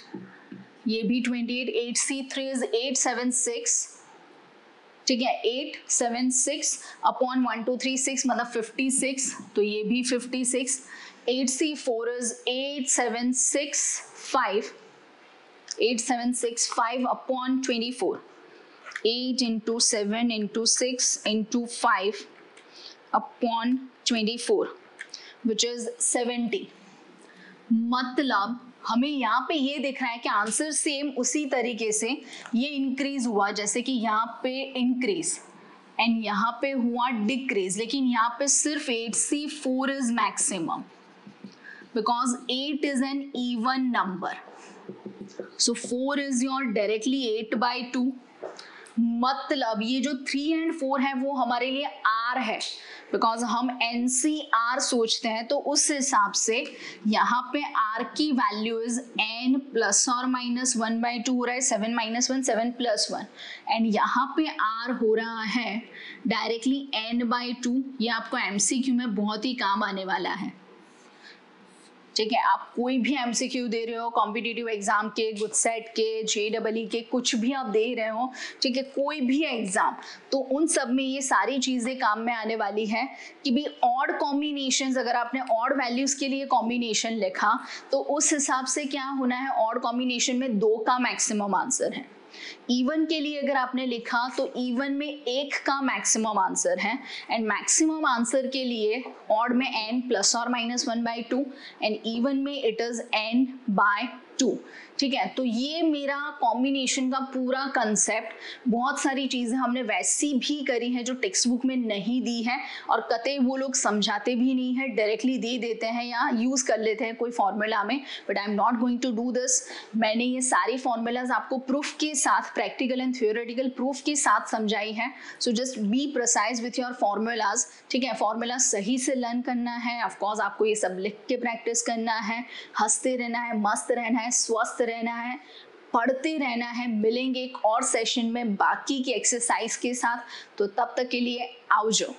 ये भी 28, 8C3 is 876, ठीक है, 876 अपॉन 1 2 3 6 मतलब 56, तो ये भी 56। 8C4 is 8765, 8765 upon 24, 8 into 7 into 6 into 5 upon 24 which is 70। मतलब हमें यहाँ पे ये दिख रहा है कि आंसर सेम उसी तरीके से ये इंक्रीज हुआ जैसे कि यहाँ पे इंक्रीज एंड यहाँ पे हुआ डिक्रीज, लेकिन यहाँ पे सिर्फ 8C4 is maximum because 8 is an even number, so 4 is your directly 8/2। मतलब ये जो 3 एंड 4 है वो हमारे लिए R है, बिकॉज हम NCR सोचते हैं, तो उस हिसाब से यहाँ पे R की वैल्यू इज n प्लस और माइनस 1/2 हो रहा है, 7 - 1 7 + 1 एंड यहाँ पे R हो रहा है डायरेक्टली n/2। ये आपको MCQ में बहुत ही काम आने वाला है, ठीक है। आप कोई भी MCQ दे रहे हो, कॉम्पिटिटिव एग्जाम के, गुडसेट के, JEE के, कुछ भी आप दे रहे हो, ठीक है, कोई भी एग्जाम, तो उन सब में ये सारी चीजें काम में आने वाली है कि भी ऑड कॉम्बिनेशंस, अगर आपने ऑड वैल्यूज के लिए कॉम्बिनेशन लिखा तो उस हिसाब से क्या होना है, ऑड कॉम्बिनेशन में 2 का मैक्सिमम आंसर है। इवन के लिए अगर आपने लिखा तो इवन में 1 का मैक्सिमम आंसर है एंड मैक्सिमम आंसर के लिए ऑड में n प्लस और माइनस 1/2 एंड इवन में इट इज n/2, ठीक है। तो ये मेरा कॉम्बिनेशन का पूरा कंसेप्ट, बहुत सारी चीजें हमने वैसी भी करी हैं जो टेक्स्ट बुक में नहीं दी है और कतई वो लोग समझाते भी नहीं है, डायरेक्टली दे देते हैं या यूज कर लेते हैं कोई फॉर्मूला में, but I am not going to do this. मैंने ये सारी फॉर्मूलाज आपको प्रूफ के साथ, प्रैक्टिकल एंड थियोरेटिकल प्रूफ के साथ समझाई है, so just be precise with your formulas, ठीक है। फॉर्मूला सही से लर्न करना है, ऑफकोर्स आपको ये सब लिख के प्रैक्टिस करना है, हंसते रहना है, मस्त रहना है, स्वस्थ रहना है, पढ़ते रहना है। मिलेंगे एक और सेशन में बाकी की एक्सरसाइज के साथ, तो तब तक के लिए आओ जो।